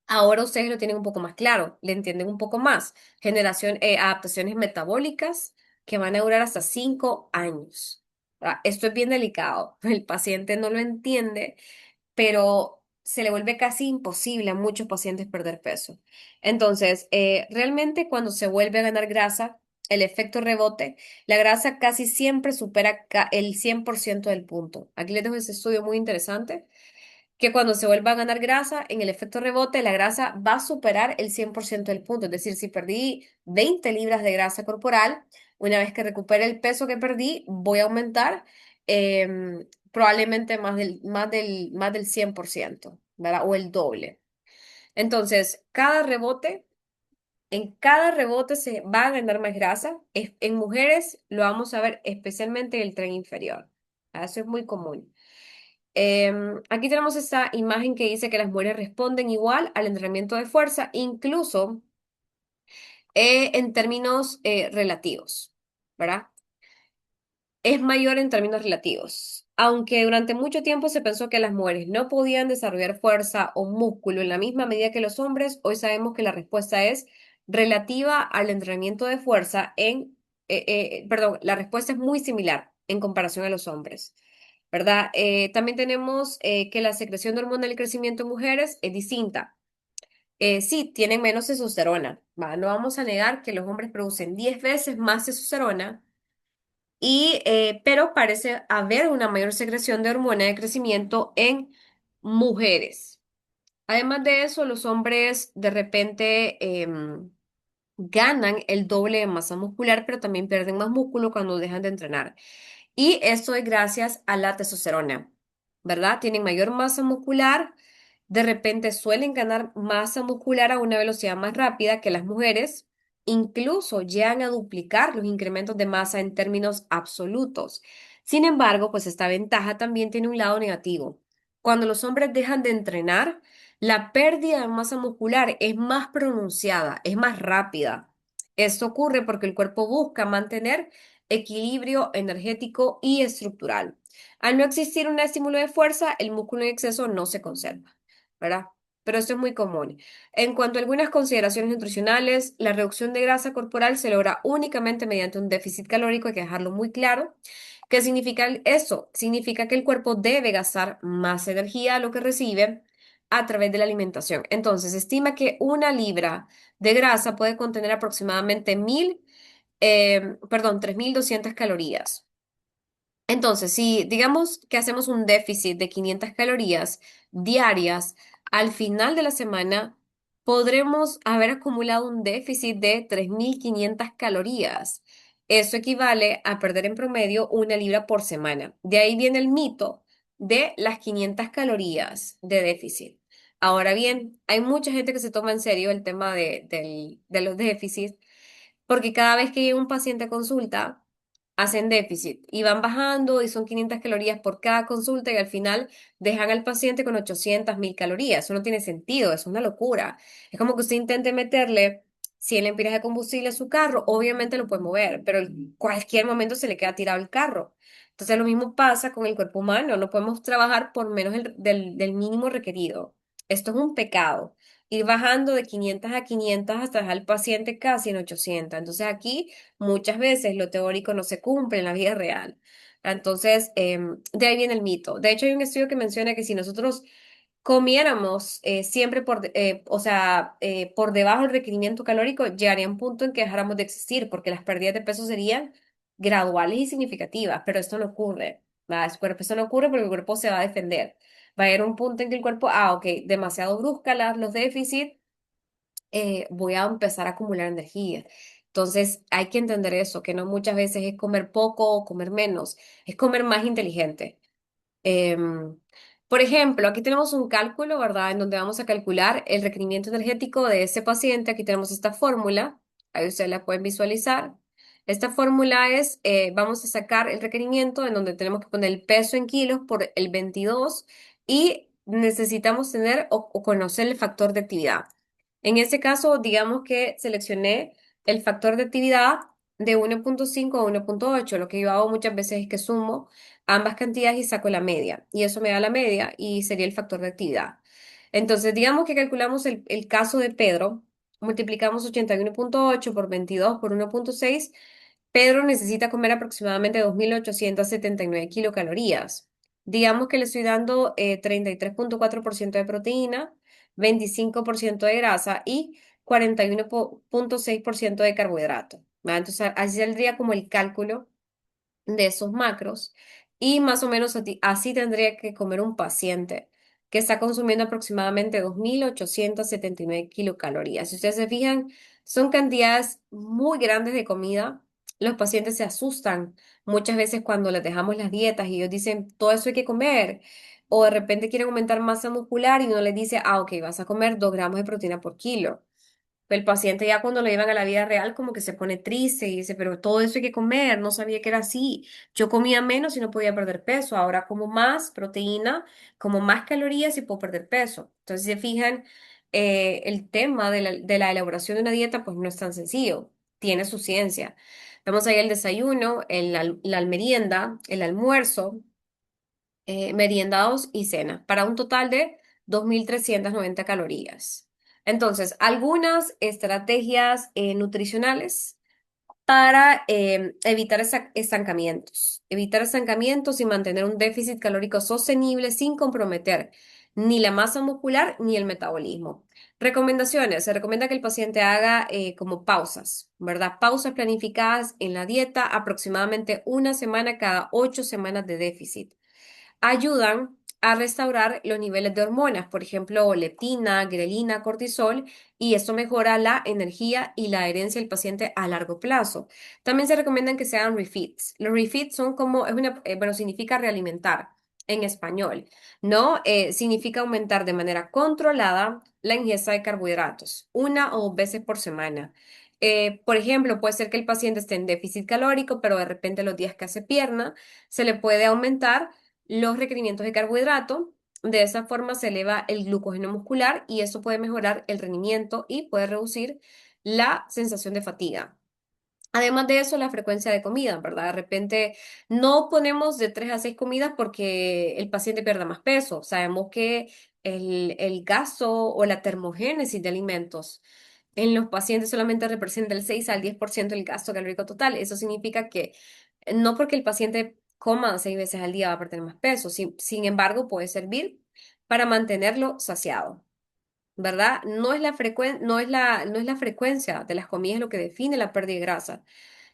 Ahora ustedes lo tienen un poco más claro, le entienden un poco más. Adaptaciones metabólicas que van a durar hasta 5 años. ¿Verdad? Esto es bien delicado. El paciente no lo entiende pero se le vuelve casi imposible a muchos pacientes perder peso. Entonces, realmente cuando se vuelve a ganar grasa, el efecto rebote, la grasa casi siempre supera el 100% del punto. Aquí les dejo ese estudio muy interesante, que cuando se vuelva a ganar grasa, en el efecto rebote, la grasa va a superar el 100% del punto. Es decir, si perdí 20 libras de grasa corporal, una vez que recupere el peso que perdí, voy a aumentar probablemente más del 100%, ¿verdad? O el doble. Entonces, en cada rebote se va a ganar más grasa. En mujeres lo vamos a ver especialmente en el tren inferior. Eso es muy común. Aquí tenemos esta imagen que dice que las mujeres responden igual al entrenamiento de fuerza, incluso en términos relativos, ¿verdad? Es mayor en términos relativos. Aunque durante mucho tiempo se pensó que las mujeres no podían desarrollar fuerza o músculo en la misma medida que los hombres, hoy sabemos que la respuesta es relativa al entrenamiento de fuerza perdón, la respuesta es muy similar en comparación a los hombres. ¿verdad? También tenemos que la secreción de hormona del crecimiento en mujeres es distinta. Sí, tienen menos testosterona, ¿va? No vamos a negar que los hombres producen 10 veces más testosterona, pero parece haber una mayor secreción de hormona de crecimiento en mujeres. Además de eso, los hombres de repente ganan el doble de masa muscular, pero también pierden más músculo cuando dejan de entrenar. Y esto es gracias a la testosterona, ¿verdad? Tienen mayor masa muscular, de repente suelen ganar masa muscular a una velocidad más rápida que las mujeres, incluso llegan a duplicar los incrementos de masa en términos absolutos. Sin embargo, pues esta ventaja también tiene un lado negativo. Cuando los hombres dejan de entrenar, la pérdida de masa muscular es más pronunciada, es más rápida. Esto ocurre porque el cuerpo busca mantener equilibrio energético y estructural. Al no existir un estímulo de fuerza, el músculo en exceso no se conserva, ¿verdad? Pero esto es muy común. En cuanto a algunas consideraciones nutricionales, la reducción de grasa corporal se logra únicamente mediante un déficit calórico, hay que dejarlo muy claro. ¿Qué significa eso? Significa que el cuerpo debe gastar más energía a lo que recibe a través de la alimentación. Entonces, se estima que una libra de grasa puede contener aproximadamente 3.200 calorías. Entonces, si digamos que hacemos un déficit de 500 calorías diarias, al final de la semana podremos haber acumulado un déficit de 3.500 calorías. Eso equivale a perder en promedio una libra por semana. De ahí viene el mito de las 500 calorías de déficit. Ahora bien, hay mucha gente que se toma en serio el tema de los déficits porque cada vez que llega un paciente a consulta, hacen déficit y van bajando y son 500 calorías por cada consulta y al final dejan al paciente con 800.000 calorías. Eso no tiene sentido, es una locura. Es como que usted intente meterle 100 lempiras de combustible a su carro, obviamente lo puede mover, pero en cualquier momento se le queda tirado el carro. Entonces lo mismo pasa con el cuerpo humano, no podemos trabajar por menos del mínimo requerido. Esto es un pecado ir bajando de 500 a 500 hasta dejar al paciente casi en 800. Entonces aquí muchas veces lo teórico no se cumple en la vida real. Entonces, de ahí viene el mito. De hecho, hay un estudio que menciona que si nosotros comiéramos siempre o sea, por debajo del requerimiento calórico, llegaría un punto en que dejáramos de existir, porque las pérdidas de peso serían graduales y significativas, pero esto no ocurre. ¿Va? Esto no ocurre porque el cuerpo se va a defender. Va a haber un punto en que el cuerpo, ok, demasiado brusca los déficits, voy a empezar a acumular energía. Entonces hay que entender eso, que no muchas veces es comer poco o comer menos, es comer más inteligente. Em, por ejemplo, aquí tenemos un cálculo, ¿verdad? En donde vamos a calcular el requerimiento energético de ese paciente. Aquí tenemos esta fórmula, ahí ustedes la pueden visualizar. Esta fórmula es, vamos a sacar el requerimiento en donde tenemos que poner el peso en kilos por el 22 y necesitamos tener o conocer el factor de actividad. En este caso, digamos que seleccioné el factor de actividad de 1.5 a 1.8. Lo que yo hago muchas veces es que sumo ambas cantidades y saco la media. Y eso me da la media y sería el factor de actividad. Entonces, digamos que calculamos el caso de Pedro, multiplicamos 81.8 por 22 por 1.6. Pedro necesita comer aproximadamente 2.879 kilocalorías. Digamos que le estoy dando 33.4% de proteína, 25% de grasa y 41.6% de carbohidrato. ¿Va? Entonces, así saldría como el cálculo de esos macros y más o menos así tendría que comer un paciente que está consumiendo aproximadamente 2.879 kilocalorías. Si ustedes se fijan, son cantidades muy grandes de comida. Los pacientes se asustan muchas veces cuando les dejamos las dietas y ellos dicen, todo eso hay que comer. O de repente quieren aumentar masa muscular y uno les dice, ok, vas a comer 2 gramos de proteína por kilo. El paciente ya cuando lo llevan a la vida real como que se pone triste y dice, pero todo eso hay que comer, no sabía que era así. Yo comía menos y no podía perder peso, ahora como más proteína, como más calorías y puedo perder peso. Entonces, si se fijan, el tema de la elaboración de una dieta pues no es tan sencillo, tiene su ciencia. Vamos ahí el desayuno, la merienda, el almuerzo, meriendados y cena, para un total de 2.390 calorías. Entonces, algunas estrategias nutricionales para evitar evitar estancamientos y mantener un déficit calórico sostenible sin comprometer ni la masa muscular ni el metabolismo. Recomendaciones. Se recomienda que el paciente haga como pausas, ¿verdad? Pausas planificadas en la dieta, aproximadamente una semana cada 8 semanas de déficit. Ayudan a restaurar los niveles de hormonas, por ejemplo, leptina, grelina, cortisol, y esto mejora la energía y la adherencia del paciente a largo plazo. También se recomiendan que se hagan refeeds. Los refeeds son como, bueno, significa realimentar en español, ¿no? Significa aumentar de manera controlada la ingesta de carbohidratos, una o dos veces por semana. Por ejemplo, puede ser que el paciente esté en déficit calórico, pero de repente los días que hace pierna, se le puede aumentar los requerimientos de carbohidrato. De esa forma se eleva el glucógeno muscular y eso puede mejorar el rendimiento y puede reducir la sensación de fatiga. Además de eso, la frecuencia de comida, ¿verdad? De repente no ponemos de 3 a 6 comidas porque el paciente pierda más peso. Sabemos que el gasto o la termogénesis de alimentos en los pacientes solamente representa el 6 al 10% del gasto calórico total. Eso significa que no porque el paciente coma 6 veces al día va a perder más peso. Sin embargo, puede servir para mantenerlo saciado. ¿Verdad? No es la frecuencia de las comidas lo que define la pérdida de grasa.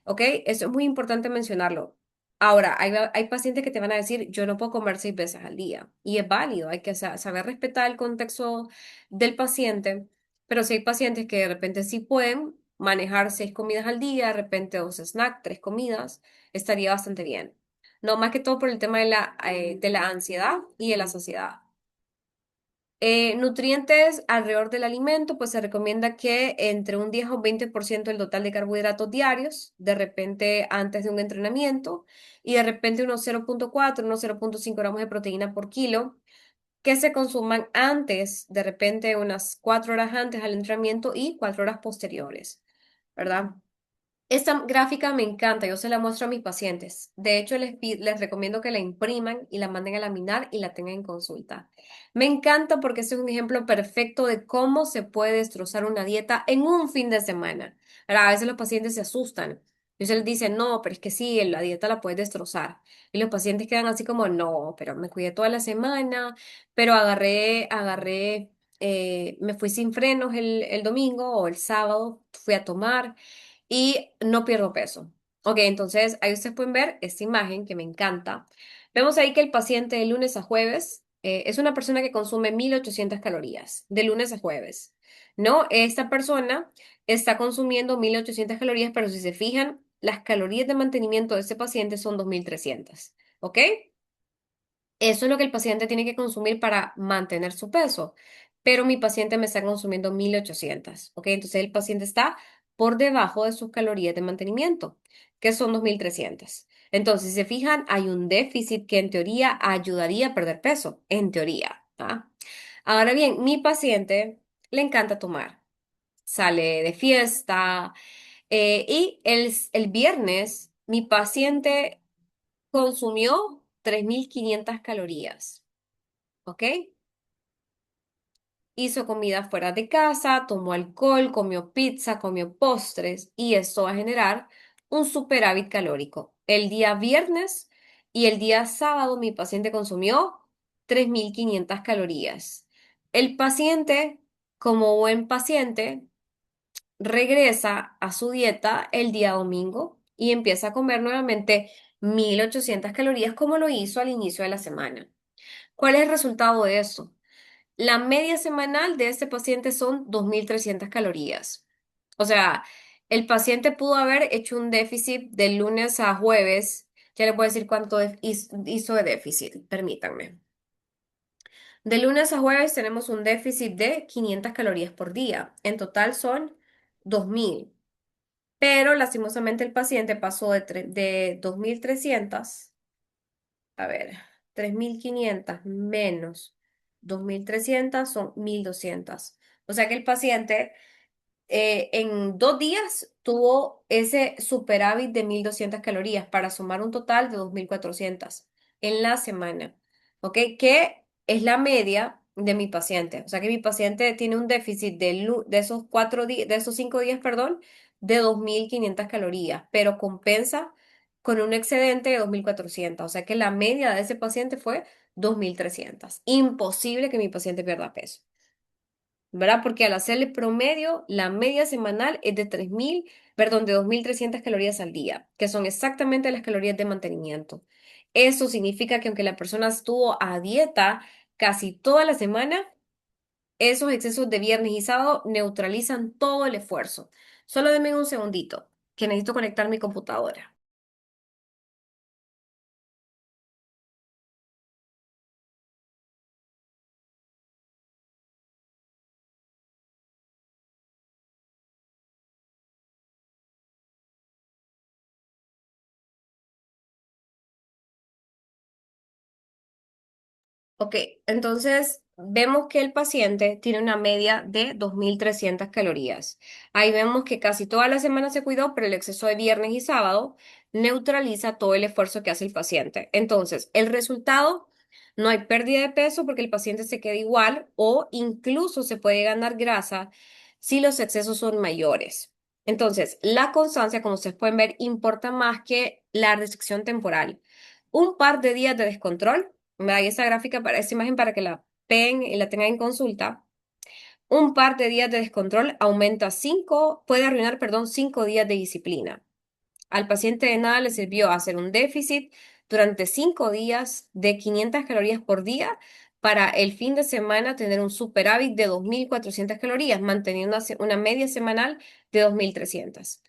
¿Ok? Eso es muy importante mencionarlo. Ahora, hay pacientes que te van a decir, yo no puedo comer 6 veces al día. Y es válido, hay que saber respetar el contexto del paciente, pero si hay pacientes que de repente sí pueden manejar 6 comidas al día, de repente dos snacks, 3 comidas, estaría bastante bien. No más que todo por el tema de la ansiedad y de la saciedad. Nutrientes alrededor del alimento, pues se recomienda que entre un 10 o un 20% del total de carbohidratos diarios, de repente antes de un entrenamiento, y de repente unos 0,4, unos 0,5 gramos de proteína por kilo, que se consuman antes, de repente unas 4 horas antes al entrenamiento y 4 horas posteriores, ¿verdad? Esta gráfica me encanta, yo se la muestro a mis pacientes. De hecho, les recomiendo que la impriman y la manden a laminar y la tengan en consulta. Me encanta porque este es un ejemplo perfecto de cómo se puede destrozar una dieta en un fin de semana. ¿Verdad? A veces los pacientes se asustan. Y se les dice, no, pero es que sí, la dieta la puedes destrozar. Y los pacientes quedan así como, no, pero me cuidé toda la semana, pero me fui sin frenos el domingo o el sábado, fui a tomar y no pierdo peso. Ok, entonces ahí ustedes pueden ver esta imagen que me encanta. Vemos ahí que el paciente de lunes a jueves es una persona que consume 1800 calorías de lunes a jueves, ¿no? Esta persona está consumiendo 1800 calorías, pero si se fijan, las calorías de mantenimiento de este paciente son 2300, ¿ok? Eso es lo que el paciente tiene que consumir para mantener su peso, pero mi paciente me está consumiendo 1800, ¿ok? Entonces el paciente está por debajo de sus calorías de mantenimiento, que son 2300. Entonces, si se fijan, hay un déficit que en teoría ayudaría a perder peso, en teoría, ¿ah? Ahora bien, mi paciente le encanta tomar, sale de fiesta y el viernes mi paciente consumió 3500 calorías, ¿ok? Hizo comida fuera de casa, tomó alcohol, comió pizza, comió postres y esto va a generar un superávit calórico. El día viernes y el día sábado mi paciente consumió 3500 calorías. El paciente, como buen paciente, regresa a su dieta el día domingo y empieza a comer nuevamente 1800 calorías como lo hizo al inicio de la semana. ¿Cuál es el resultado de eso? La media semanal de este paciente son 2300 calorías. O sea, el paciente pudo haber hecho un déficit de lunes a jueves. Ya le puedo decir cuánto hizo de déficit, permítanme. De lunes a jueves tenemos un déficit de 500 calorías por día. En total son 2000. Pero lastimosamente el paciente pasó de 2300, a ver, 3500 menos 2300 son 1200. O sea que el paciente en 2 días tuvo ese superávit de 1200 calorías para sumar un total de 2400 en la semana. ¿Ok? Que es la media de mi paciente. O sea que mi paciente tiene un déficit de esos 4 días, de esos 5 días, perdón, de 2.500 calorías, pero compensa con un excedente de 2.400. O sea que la media de ese paciente fue 2.300. Imposible que mi paciente pierda peso. ¿Verdad? Porque al hacerle promedio, la media semanal es de 3.000, perdón, de 2.300 calorías al día, que son exactamente las calorías de mantenimiento. Eso significa que aunque la persona estuvo a dieta casi toda la semana, esos excesos de viernes y sábado neutralizan todo el esfuerzo. Solo denme un segundito, que necesito conectar mi computadora. Ok, entonces vemos que el paciente tiene una media de 2.300 calorías. Ahí vemos que casi toda la semana se cuidó, pero el exceso de viernes y sábado neutraliza todo el esfuerzo que hace el paciente. Entonces, el resultado, no hay pérdida de peso porque el paciente se queda igual o incluso se puede ganar grasa si los excesos son mayores. Entonces, la constancia, como ustedes pueden ver, importa más que la restricción temporal. Un par de días de descontrol, ¿verdad? Y esa gráfica para esa imagen para que la ven y la tengan en consulta. Un par de días de descontrol aumenta 5, puede arruinar, perdón, 5 días de disciplina. Al paciente de nada le sirvió hacer un déficit durante 5 días de 500 calorías por día para el fin de semana tener un superávit de 2.400 calorías, manteniendo una media semanal de 2.300.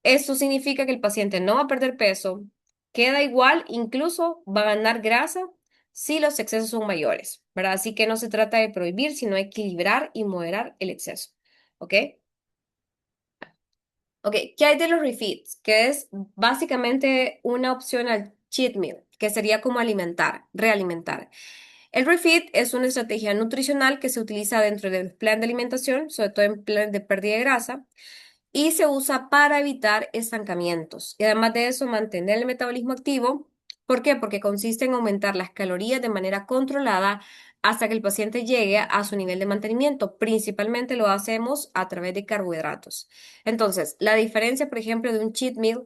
Esto significa que el paciente no va a perder peso, queda igual, incluso va a ganar grasa si los excesos son mayores, ¿verdad? Así que no se trata de prohibir, sino equilibrar y moderar el exceso, ¿ok? Ok, ¿qué hay de los refeeds? Que es básicamente una opción al cheat meal, que sería como alimentar, realimentar. El refeed es una estrategia nutricional que se utiliza dentro del plan de alimentación, sobre todo en plan de pérdida de grasa, y se usa para evitar estancamientos. Y además de eso, mantener el metabolismo activo. ¿Por qué? Porque consiste en aumentar las calorías de manera controlada hasta que el paciente llegue a su nivel de mantenimiento. Principalmente lo hacemos a través de carbohidratos. Entonces, la diferencia, por ejemplo, de un cheat meal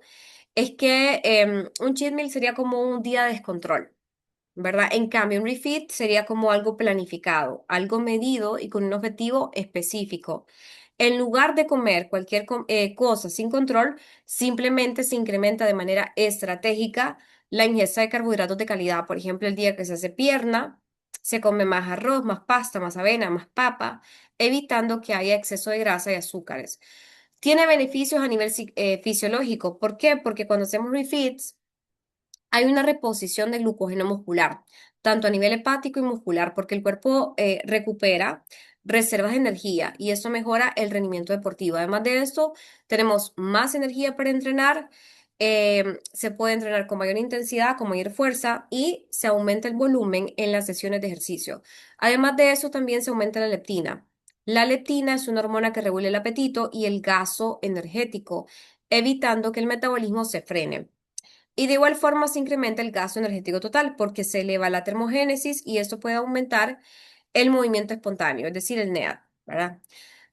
es que un cheat meal sería como un día de descontrol. ¿Verdad? En cambio, un refeed sería como algo planificado, algo medido y con un objetivo específico. En lugar de comer cualquier cosa sin control, simplemente se incrementa de manera estratégica la ingesta de carbohidratos de calidad. Por ejemplo, el día que se hace pierna, se come más arroz, más pasta, más avena, más papa, evitando que haya exceso de grasa y azúcares. Tiene beneficios a nivel fisiológico. ¿Por qué? Porque cuando hacemos refeeds, hay una reposición de glucógeno muscular, tanto a nivel hepático y muscular, porque el cuerpo recupera reservas de energía y eso mejora el rendimiento deportivo. Además de esto, tenemos más energía para entrenar, se puede entrenar con mayor intensidad, con mayor fuerza y se aumenta el volumen en las sesiones de ejercicio. Además de eso, también se aumenta la leptina. La leptina es una hormona que regula el apetito y el gasto energético, evitando que el metabolismo se frene. Y de igual forma se incrementa el gasto energético total porque se eleva la termogénesis y esto puede aumentar el movimiento espontáneo, es decir, el NEAT, ¿verdad?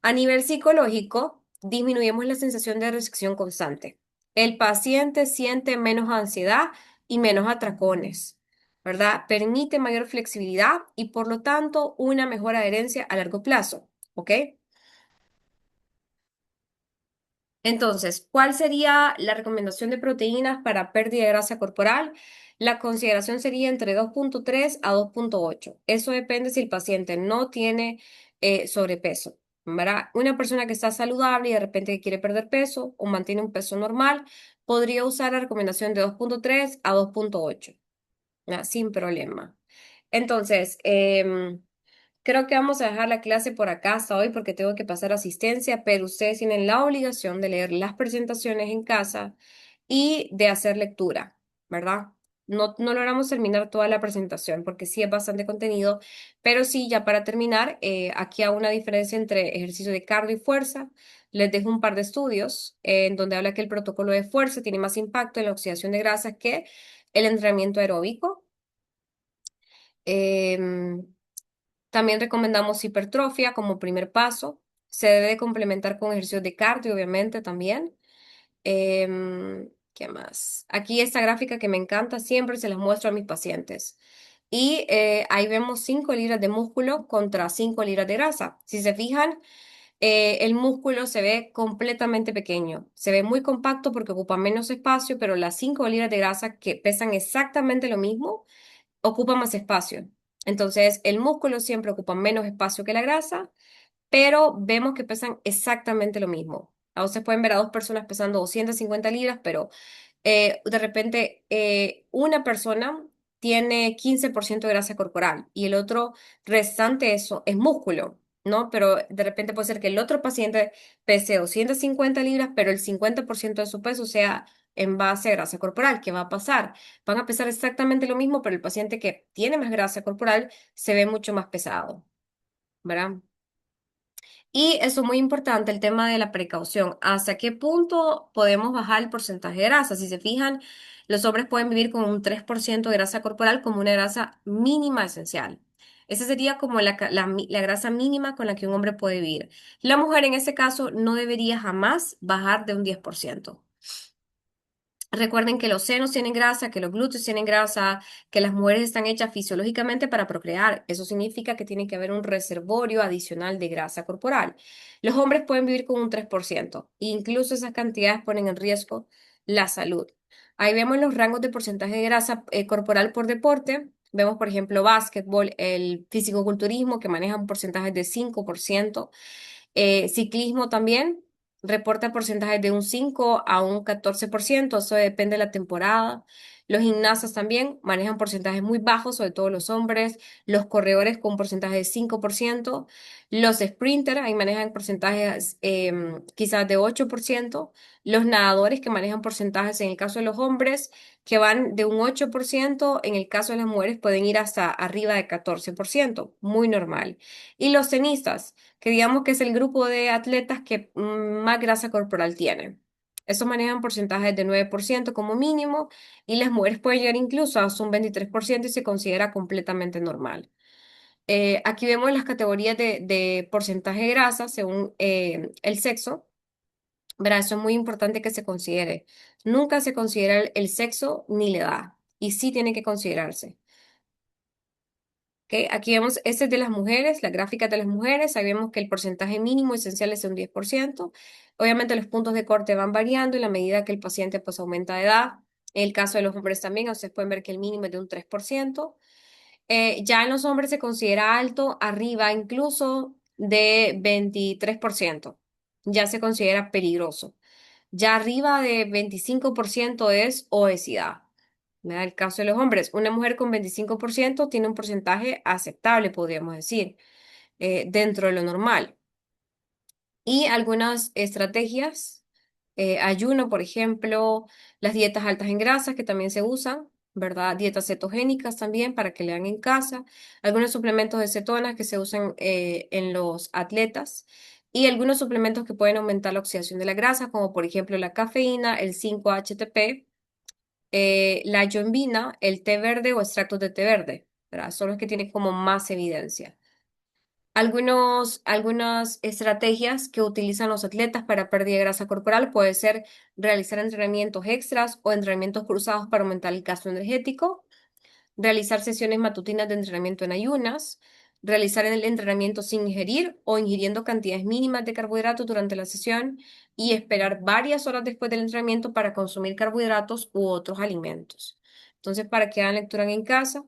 A nivel psicológico, disminuimos la sensación de restricción constante. El paciente siente menos ansiedad y menos atracones, ¿verdad? Permite mayor flexibilidad y por lo tanto una mejor adherencia a largo plazo, ¿ok? Entonces, ¿cuál sería la recomendación de proteínas para pérdida de grasa corporal? La consideración sería entre 2.3 a 2.8. Eso depende si el paciente no tiene sobrepeso, ¿verdad? Una persona que está saludable y de repente quiere perder peso o mantiene un peso normal, podría usar la recomendación de 2.3 a 2.8, ¿ya? Sin problema. Entonces, creo que vamos a dejar la clase por acá hasta hoy porque tengo que pasar asistencia, pero ustedes tienen la obligación de leer las presentaciones en casa y de hacer lectura, ¿verdad? No logramos terminar toda la presentación porque sí es bastante contenido, pero sí, ya para terminar, aquí hago una diferencia entre ejercicio de cardio y fuerza. Les dejo un par de estudios en donde habla que el protocolo de fuerza tiene más impacto en la oxidación de grasas que el entrenamiento aeróbico. Em, También recomendamos hipertrofia como primer paso. Se debe de complementar con ejercicios de cardio, obviamente, también. ¿Qué más? Aquí esta gráfica que me encanta, siempre se las muestro a mis pacientes. Y ahí vemos 5 libras de músculo contra 5 libras de grasa. Si se fijan, el músculo se ve completamente pequeño. Se ve muy compacto porque ocupa menos espacio, pero las 5 libras de grasa que pesan exactamente lo mismo, ocupan más espacio. Entonces, el músculo siempre ocupa menos espacio que la grasa, pero vemos que pesan exactamente lo mismo. A ustedes pueden ver a dos personas pesando 250 libras, pero de repente una persona tiene 15% de grasa corporal y el otro restante eso es músculo, ¿no? Pero de repente puede ser que el otro paciente pese 250 libras, pero el 50% de su peso sea en base a grasa corporal. ¿Qué va a pasar? Van a pesar exactamente lo mismo, pero el paciente que tiene más grasa corporal se ve mucho más pesado, ¿verdad? Y eso es muy importante, el tema de la precaución. ¿Hasta qué punto podemos bajar el porcentaje de grasa? Si se fijan, los hombres pueden vivir con un 3% de grasa corporal como una grasa mínima esencial. Esa sería como la grasa mínima con la que un hombre puede vivir. La mujer en ese caso no debería jamás bajar de un 10%. Recuerden que los senos tienen grasa, que los glúteos tienen grasa, que las mujeres están hechas fisiológicamente para procrear. Eso significa que tiene que haber un reservorio adicional de grasa corporal. Los hombres pueden vivir con un 3%. Incluso esas cantidades ponen en riesgo la salud. Ahí vemos los rangos de porcentaje de grasa corporal por deporte. Vemos, por ejemplo, básquetbol, el fisicoculturismo, que maneja un porcentaje de 5%. Ciclismo también reporta porcentajes de un 5 a un 14%, eso depende de la temporada. Los gimnastas también manejan porcentajes muy bajos, sobre todo los hombres. Los corredores con un porcentaje de 5%. Los sprinters ahí manejan porcentajes quizás de 8%. Los nadadores que manejan porcentajes en el caso de los hombres que van de un 8%, en el caso de las mujeres pueden ir hasta arriba de 14%, muy normal. Y los tenistas que digamos que es el grupo de atletas que más grasa corporal tienen. Esos manejan porcentajes de 9% como mínimo y las mujeres pueden llegar incluso a un 23% y se considera completamente normal. Aquí vemos las categorías de porcentaje de grasa según el sexo. ¿Verdad? Eso es muy importante que se considere. Nunca se considera el sexo ni la edad y sí tiene que considerarse. ¿Ok? Aquí vemos, este es de las mujeres, la gráfica de las mujeres, ahí vemos que el porcentaje mínimo esencial es de un 10%. Obviamente los puntos de corte van variando en la medida que el paciente pues aumenta de edad. En el caso de los hombres también, ustedes pueden ver que el mínimo es de un 3%. Ya en los hombres se considera alto, arriba incluso de 23%. Ya se considera peligroso. Ya arriba de 25% es obesidad. Me da el caso de los hombres. Una mujer con 25% tiene un porcentaje aceptable, podríamos decir, dentro de lo normal. Y algunas estrategias, ayuno, por ejemplo, las dietas altas en grasas que también se usan, ¿verdad? Dietas cetogénicas también para que le hagan en casa, algunos suplementos de cetonas que se usan en los atletas y algunos suplementos que pueden aumentar la oxidación de la grasa, como por ejemplo la cafeína, el 5-HTP, la yombina, el té verde o extractos de té verde, ¿verdad? Son los que tienen como más evidencia. Algunas estrategias que utilizan los atletas para pérdida de grasa corporal puede ser realizar entrenamientos extras o entrenamientos cruzados para aumentar el gasto energético, realizar sesiones matutinas de entrenamiento en ayunas, realizar el entrenamiento sin ingerir o ingiriendo cantidades mínimas de carbohidratos durante la sesión y esperar varias horas después del entrenamiento para consumir carbohidratos u otros alimentos. Entonces, para que hagan lectura en casa,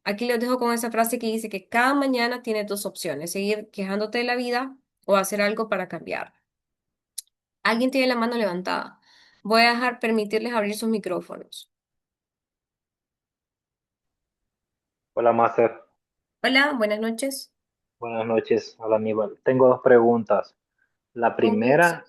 aquí les dejo con esa frase que dice que cada mañana tiene dos opciones, seguir quejándote de la vida o hacer algo para cambiar. Alguien tiene la mano levantada. Voy a dejar permitirles abrir sus micrófonos. Hola, Master. Hola, buenas noches. Buenas noches. Hola, Aníbal. Tengo dos preguntas. La Con gusto. primera,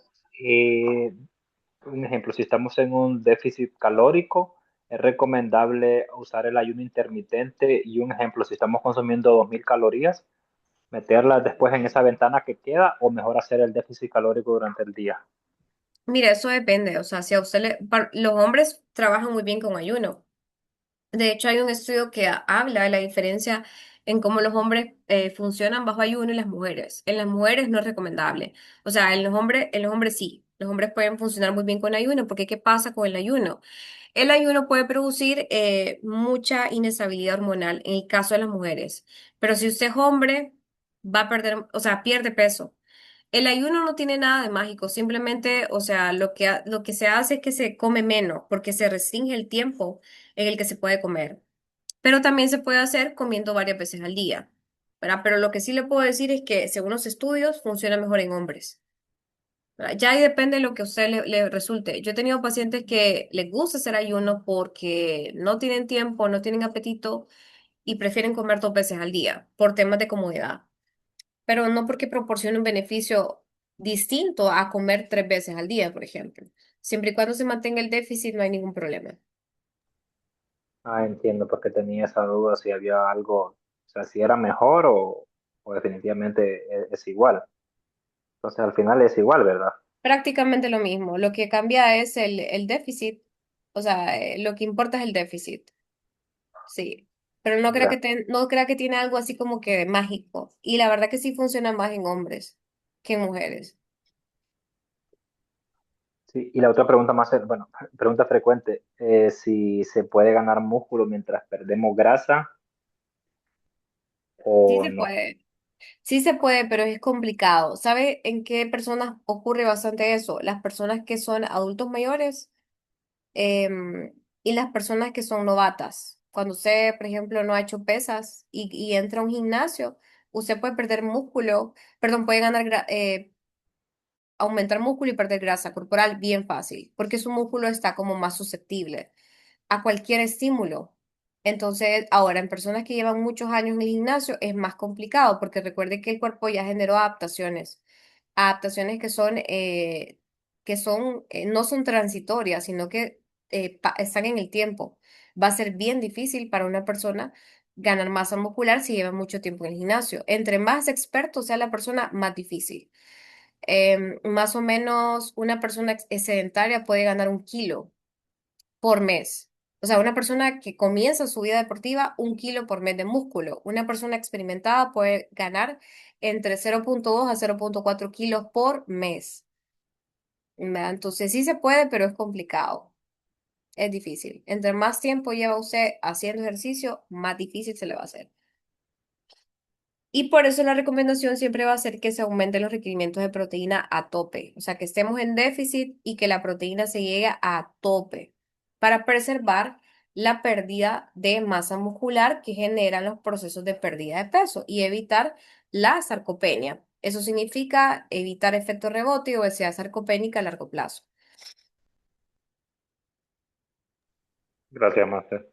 un ejemplo, si estamos en un déficit calórico, es recomendable usar el ayuno intermitente y un ejemplo, si estamos consumiendo 2000 calorías, meterlas después en esa ventana que queda o mejor hacer el déficit calórico durante el día. Mira, eso depende, o sea, si a usted los hombres trabajan muy bien con ayuno. De hecho, hay un estudio que habla de la diferencia en cómo los hombres funcionan bajo ayuno y las mujeres. En las mujeres no es recomendable. O sea, en los hombres sí. Los hombres pueden funcionar muy bien con ayuno, porque ¿qué pasa con el ayuno? El ayuno puede producir mucha inestabilidad hormonal en el caso de las mujeres. Pero si usted es hombre, va a perder, o sea, pierde peso. El ayuno no tiene nada de mágico, simplemente, o sea, lo que se hace es que se come menos, porque se restringe el tiempo en el que se puede comer. Pero también se puede hacer comiendo varias veces al día, ¿verdad? Pero lo que sí le puedo decir es que, según los estudios, funciona mejor en hombres, ¿verdad? Ya ahí depende de lo que a usted le resulte. Yo he tenido pacientes que les gusta hacer ayuno porque no tienen tiempo, no tienen apetito y prefieren comer 2 veces al día por temas de comodidad, pero no porque proporcione un beneficio distinto a comer 3 veces al día, por ejemplo. Siempre y cuando se mantenga el déficit, no hay ningún problema. Ah, entiendo, porque tenía esa duda si había algo, o sea, si era mejor o definitivamente es igual. Entonces al final es igual, ¿verdad? Prácticamente lo mismo. Lo que cambia es el déficit. O sea, lo que importa es el déficit. Sí. Pero no creo Ya. no crea que tiene algo así como que mágico. Y la verdad que sí funciona más en hombres que en mujeres. Sí, y la otra pregunta más, bueno, pregunta frecuente, si se puede ganar músculo mientras perdemos grasa Sí o se no. puede. Sí se puede, pero es complicado. ¿Sabe en qué personas ocurre bastante eso? Las personas que son adultos mayores y las personas que son novatas. Cuando usted, por ejemplo, no ha hecho pesas y entra a un gimnasio, usted puede perder músculo, perdón, puede aumentar músculo y perder grasa corporal bien fácil, porque su músculo está como más susceptible a cualquier estímulo. Entonces, ahora en personas que llevan muchos años en el gimnasio es más complicado porque recuerde que el cuerpo ya generó adaptaciones, adaptaciones que no son transitorias, sino que están en el tiempo. Va a ser bien difícil para una persona ganar masa muscular si lleva mucho tiempo en el gimnasio. Entre más experto sea la persona, más difícil. Más o menos una persona sedentaria puede ganar 1 kilo por mes. O sea, una persona que comienza su vida deportiva, 1 kilo por mes de músculo. Una persona experimentada puede ganar entre 0,2 a 0,4 kilos por mes. ¿Verdad? Entonces sí se puede, pero es complicado. Es difícil. Entre más tiempo lleva usted haciendo ejercicio, más difícil se le va a hacer. Y por eso la recomendación siempre va a ser que se aumenten los requerimientos de proteína a tope, o sea, que estemos en déficit y que la proteína se llegue a tope para preservar la pérdida de masa muscular que generan los procesos de pérdida de peso y evitar la sarcopenia. Eso significa evitar efecto rebote y obesidad sarcopénica a largo plazo. Gracias, Master.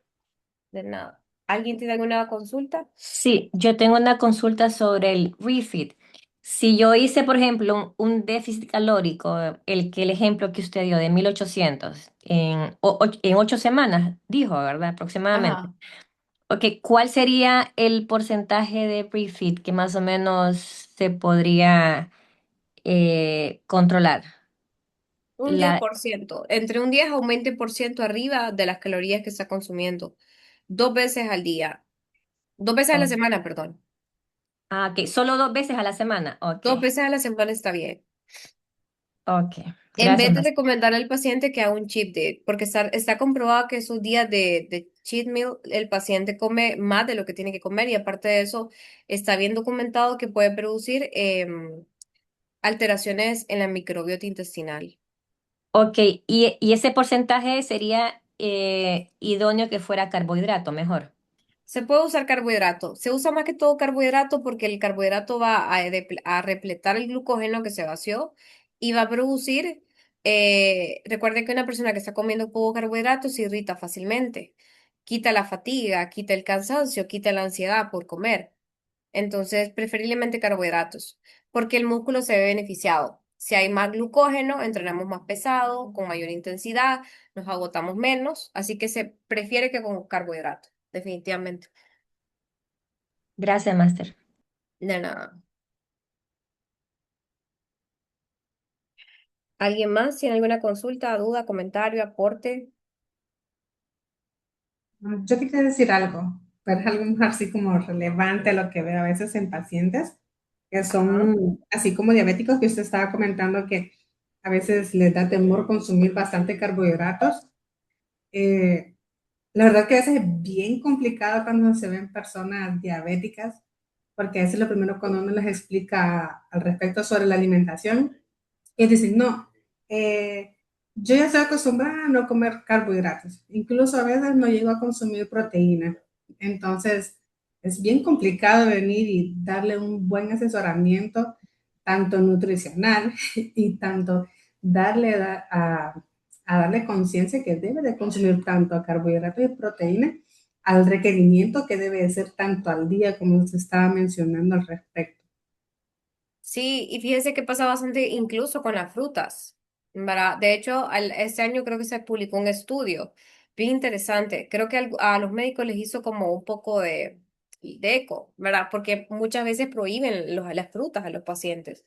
De nada. ¿Alguien tiene alguna consulta? Sí, yo tengo una consulta sobre el refit. Si yo hice, por ejemplo, un déficit calórico, el ejemplo que usted dio de 1800 en 8 semanas, dijo, ¿verdad? Aproximadamente. Ajá. Ok, ¿cuál sería el porcentaje de refit que más o menos se podría controlar? Un diez La, por ciento, entre un 10 a un 20% arriba de las calorías que está consumiendo, 2 veces al día, 2 veces a la oh, semana, perdón. ok, solo 2 veces a la semana. Ok, 2 veces a la semana está bien. ok. En Gracias, vez de más. recomendar al paciente que haga un cheat day, porque está comprobado que esos días de cheat meal el paciente come más de lo que tiene que comer y aparte de eso está bien documentado que puede producir alteraciones en la microbiota intestinal. Ok, y ese porcentaje sería idóneo que fuera carbohidrato, mejor. Se puede usar carbohidrato. Se usa más que todo carbohidrato porque el carbohidrato va a repletar el glucógeno que se vació y va a producir, recuerde que una persona que está comiendo poco carbohidrato se irrita fácilmente. Quita la fatiga, quita el cansancio, quita la ansiedad por comer. Entonces, preferiblemente carbohidratos, porque el músculo se ve beneficiado. Si hay más glucógeno, entrenamos más pesado, con mayor intensidad, nos agotamos menos, así que se prefiere que con carbohidratos, definitivamente. Gracias, Máster. De nada. ¿Alguien más tiene alguna consulta, duda, comentario, aporte? Yo quería decir algo. pero es algo más así como relevante a lo que veo a veces en pacientes que Ajá. son así como diabéticos, que usted estaba comentando que a veces les da temor consumir bastante carbohidratos. Eh, la verdad que a veces es bien complicado cuando se ven personas diabéticas, porque a veces lo primero cuando uno les explica al respecto sobre la alimentación, y dicen, no, eh, yo ya estoy acostumbrada a no comer carbohidratos, incluso a veces no llego a consumir proteína. Entonces, es bien complicado venir y darle un buen asesoramiento, tanto nutricional y tanto darle a darle conciencia que debe de consumir tanto carbohidratos y proteína al requerimiento que debe de ser tanto al día como se estaba mencionando al respecto. Sí, y fíjese que pasa bastante incluso con las frutas, ¿verdad? De hecho, este año creo que se publicó un estudio bien interesante. Creo que a los médicos les hizo como un poco de eco, ¿verdad? Porque muchas veces prohíben las frutas a los pacientes.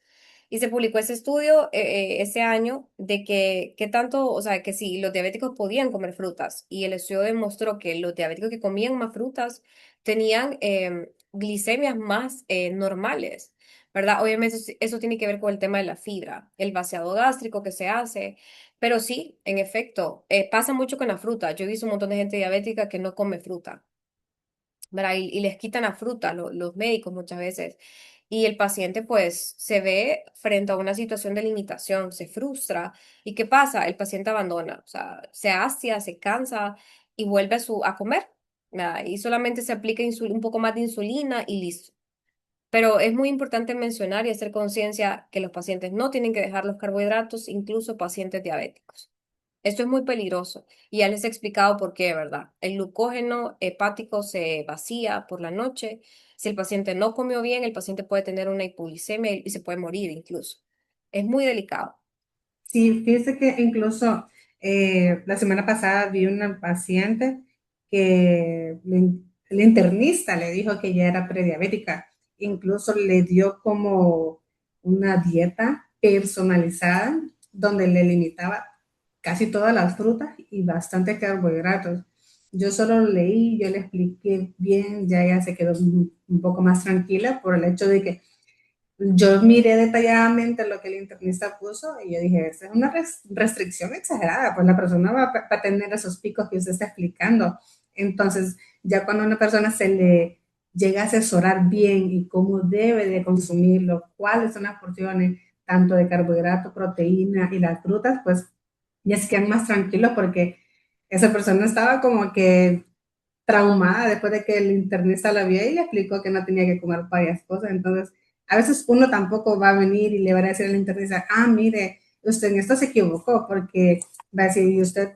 Y se publicó ese estudio ese año de que tanto, o sea, que si los diabéticos podían comer frutas. Y el estudio demostró que los diabéticos que comían más frutas tenían glicemias más normales. ¿Verdad? Obviamente eso tiene que ver con el tema de la fibra, el vaciado gástrico que se hace, pero sí, en efecto, pasa mucho con la fruta. Yo he visto un montón de gente diabética que no come fruta, ¿verdad? Y les quitan la fruta los médicos muchas veces. Y el paciente pues se ve frente a una situación de limitación, se frustra. ¿Y qué pasa? El paciente abandona, o sea, se hacia, se cansa y vuelve a comer, ¿verdad? Y solamente se aplica un poco más de insulina y listo. Pero es muy importante mencionar y hacer conciencia que los pacientes no tienen que dejar los carbohidratos, incluso pacientes diabéticos. Esto es muy peligroso y ya les he explicado por qué, ¿verdad? El glucógeno hepático se vacía por la noche. Si el paciente no comió bien, el paciente puede tener una hipoglicemia y se puede morir incluso. Es muy delicado. Sí, fíjese que incluso la semana pasada vi una paciente que el internista le dijo que ya era prediabética, incluso le dio como una dieta personalizada donde le limitaba casi todas las frutas y bastante carbohidratos. Yo solo lo leí, yo le expliqué bien, ya ella se quedó un poco más tranquila por el hecho de que yo miré detalladamente lo que el internista puso y yo dije, esa es una restricción exagerada, pues la persona va a tener esos picos que usted está explicando. Entonces, ya cuando a una persona se le llega a asesorar bien y cómo debe de consumirlo, cuáles son las porciones, tanto de carbohidrato, proteína y las frutas, pues ya se quedan más tranquilos porque esa persona estaba como que traumada después de que el internista la vio y le explicó que no tenía que comer varias cosas. Entonces, a veces uno tampoco va a venir y le va a decir al internista, ah, mire, usted en esto se equivocó, porque va a decir, y usted,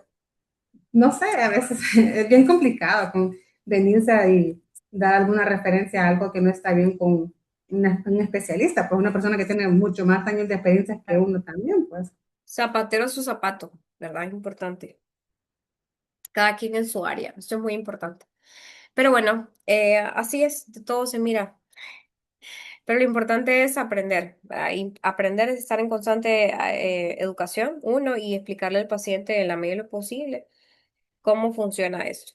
no sé, a veces es bien complicado con venirse y dar alguna referencia a algo que no está bien con un especialista, pues una persona que tiene mucho más años de experiencia que uno también, pues. Zapatero a su zapato, ¿verdad? Es importante. Cada quien en su área. Esto es muy importante. Pero bueno, así es, de todo se mira. Pero lo importante es aprender, ¿verdad? Y aprender es estar en constante educación, uno, y explicarle al paciente en la medida de lo posible cómo funciona esto,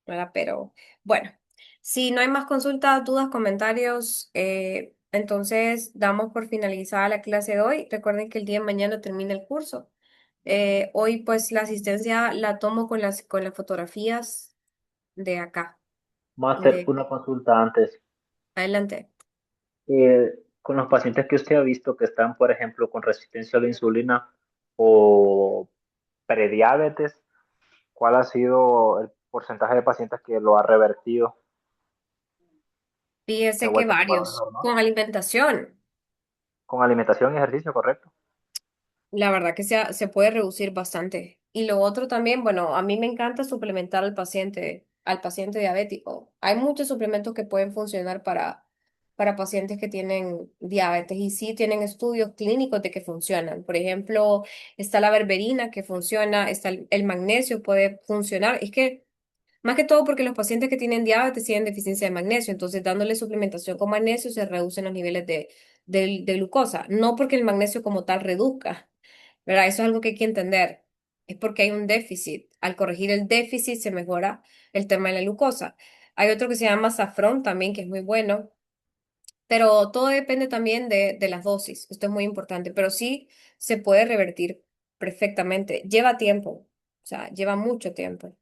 ¿verdad? Pero bueno, si no hay más consultas, dudas, comentarios, entonces damos por finalizada la clase de hoy. Recuerden que el día de mañana termina el curso. Hoy pues la asistencia la tomo con las fotografías de acá, Master, de una consulta antes. adelante. Con los pacientes que usted ha visto que están, por ejemplo, con resistencia a la insulina o prediabetes, ¿cuál ha sido el porcentaje de pacientes que lo ha revertido, que ha Fíjese que vuelto a su valor varios, normal? con alimentación. Con alimentación y ejercicio, ¿correcto? La verdad que se puede reducir bastante. Y lo otro también, bueno, a mí me encanta suplementar al paciente diabético. Hay muchos suplementos que pueden funcionar para pacientes que tienen diabetes y sí tienen estudios clínicos de que funcionan. Por ejemplo, está la berberina que funciona, está el magnesio puede funcionar. Es que más que todo porque los pacientes que tienen diabetes tienen deficiencia de magnesio, entonces dándole suplementación con magnesio se reducen los niveles de glucosa, no porque el magnesio como tal reduzca, ¿verdad? Eso es algo que hay que entender, es porque hay un déficit. Al corregir el déficit se mejora el tema de la glucosa. Hay otro que se llama Safrón también, que es muy bueno, pero todo depende también de las dosis. Esto es muy importante, pero sí se puede revertir perfectamente. Lleva tiempo, o sea, lleva mucho tiempo,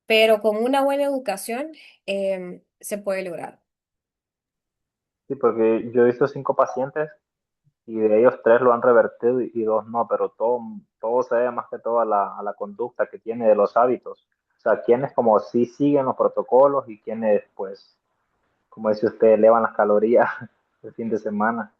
pero con una buena educación se puede lograr. Sí, porque yo he visto 5 pacientes y de ellos 3 lo han revertido y 2 no, pero todo se debe más que todo a la conducta que tiene de los hábitos. O sea, quienes como sí siguen los protocolos y quienes, pues, como dice usted, elevan las calorías el fin de semana.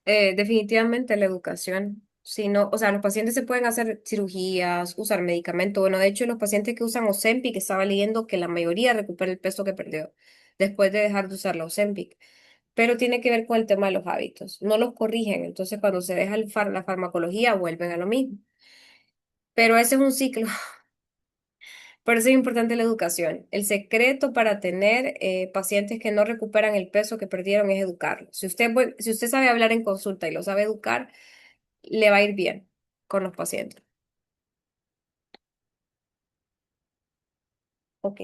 Definitivamente la educación. Si no, o sea, los pacientes se pueden hacer cirugías, usar medicamentos. Bueno, de hecho, los pacientes que usan Ozempic, estaba leyendo que la mayoría recupera el peso que perdió después de dejar de usar la Ozempic. Pero tiene que ver con el tema de los hábitos. No los corrigen, entonces cuando se deja la farmacología vuelven a lo mismo. Pero ese es un ciclo. Por eso es importante la educación. El secreto para tener pacientes que no recuperan el peso que perdieron es educarlos. Si usted sabe hablar en consulta y lo sabe educar, le va a ir bien con los pacientes. Ok.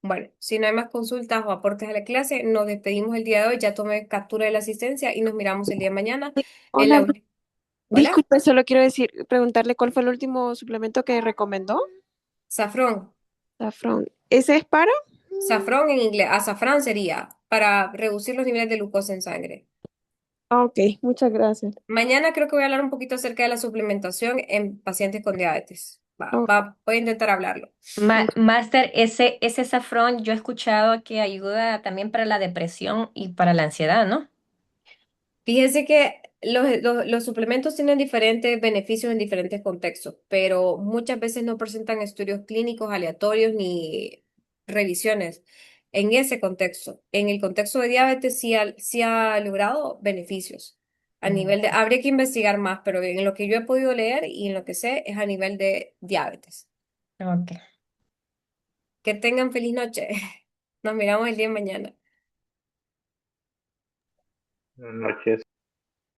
Bueno, si no hay más consultas o aportes a la clase, nos despedimos el día de hoy. Ya tomé captura de la asistencia y nos miramos el día de mañana en Hola, la... Hola, disculpe, solo quiero preguntarle cuál fue el último suplemento que recomendó. Safrón. Safrón. ¿Ese es para? Safrón en inglés. Azafrán sería para reducir los niveles de glucosa en sangre. Ah, ok, muchas gracias. Mañana creo que voy a hablar un poquito acerca de la suplementación en pacientes con diabetes. Oh, Voy a intentar hablarlo. ok. Máster, ese safrón yo he escuchado que ayuda también para la depresión y para la ansiedad, ¿no? Fíjese que los suplementos tienen diferentes beneficios en diferentes contextos, pero muchas veces no presentan estudios clínicos aleatorios ni revisiones en ese contexto. En el contexto de diabetes sí ha logrado beneficios. A Mm, nivel de, habría que investigar más, pero en lo que yo he podido leer y en lo que sé es a nivel de diabetes. ok. Que tengan feliz noche. Nos miramos el día de mañana. Buenas noches.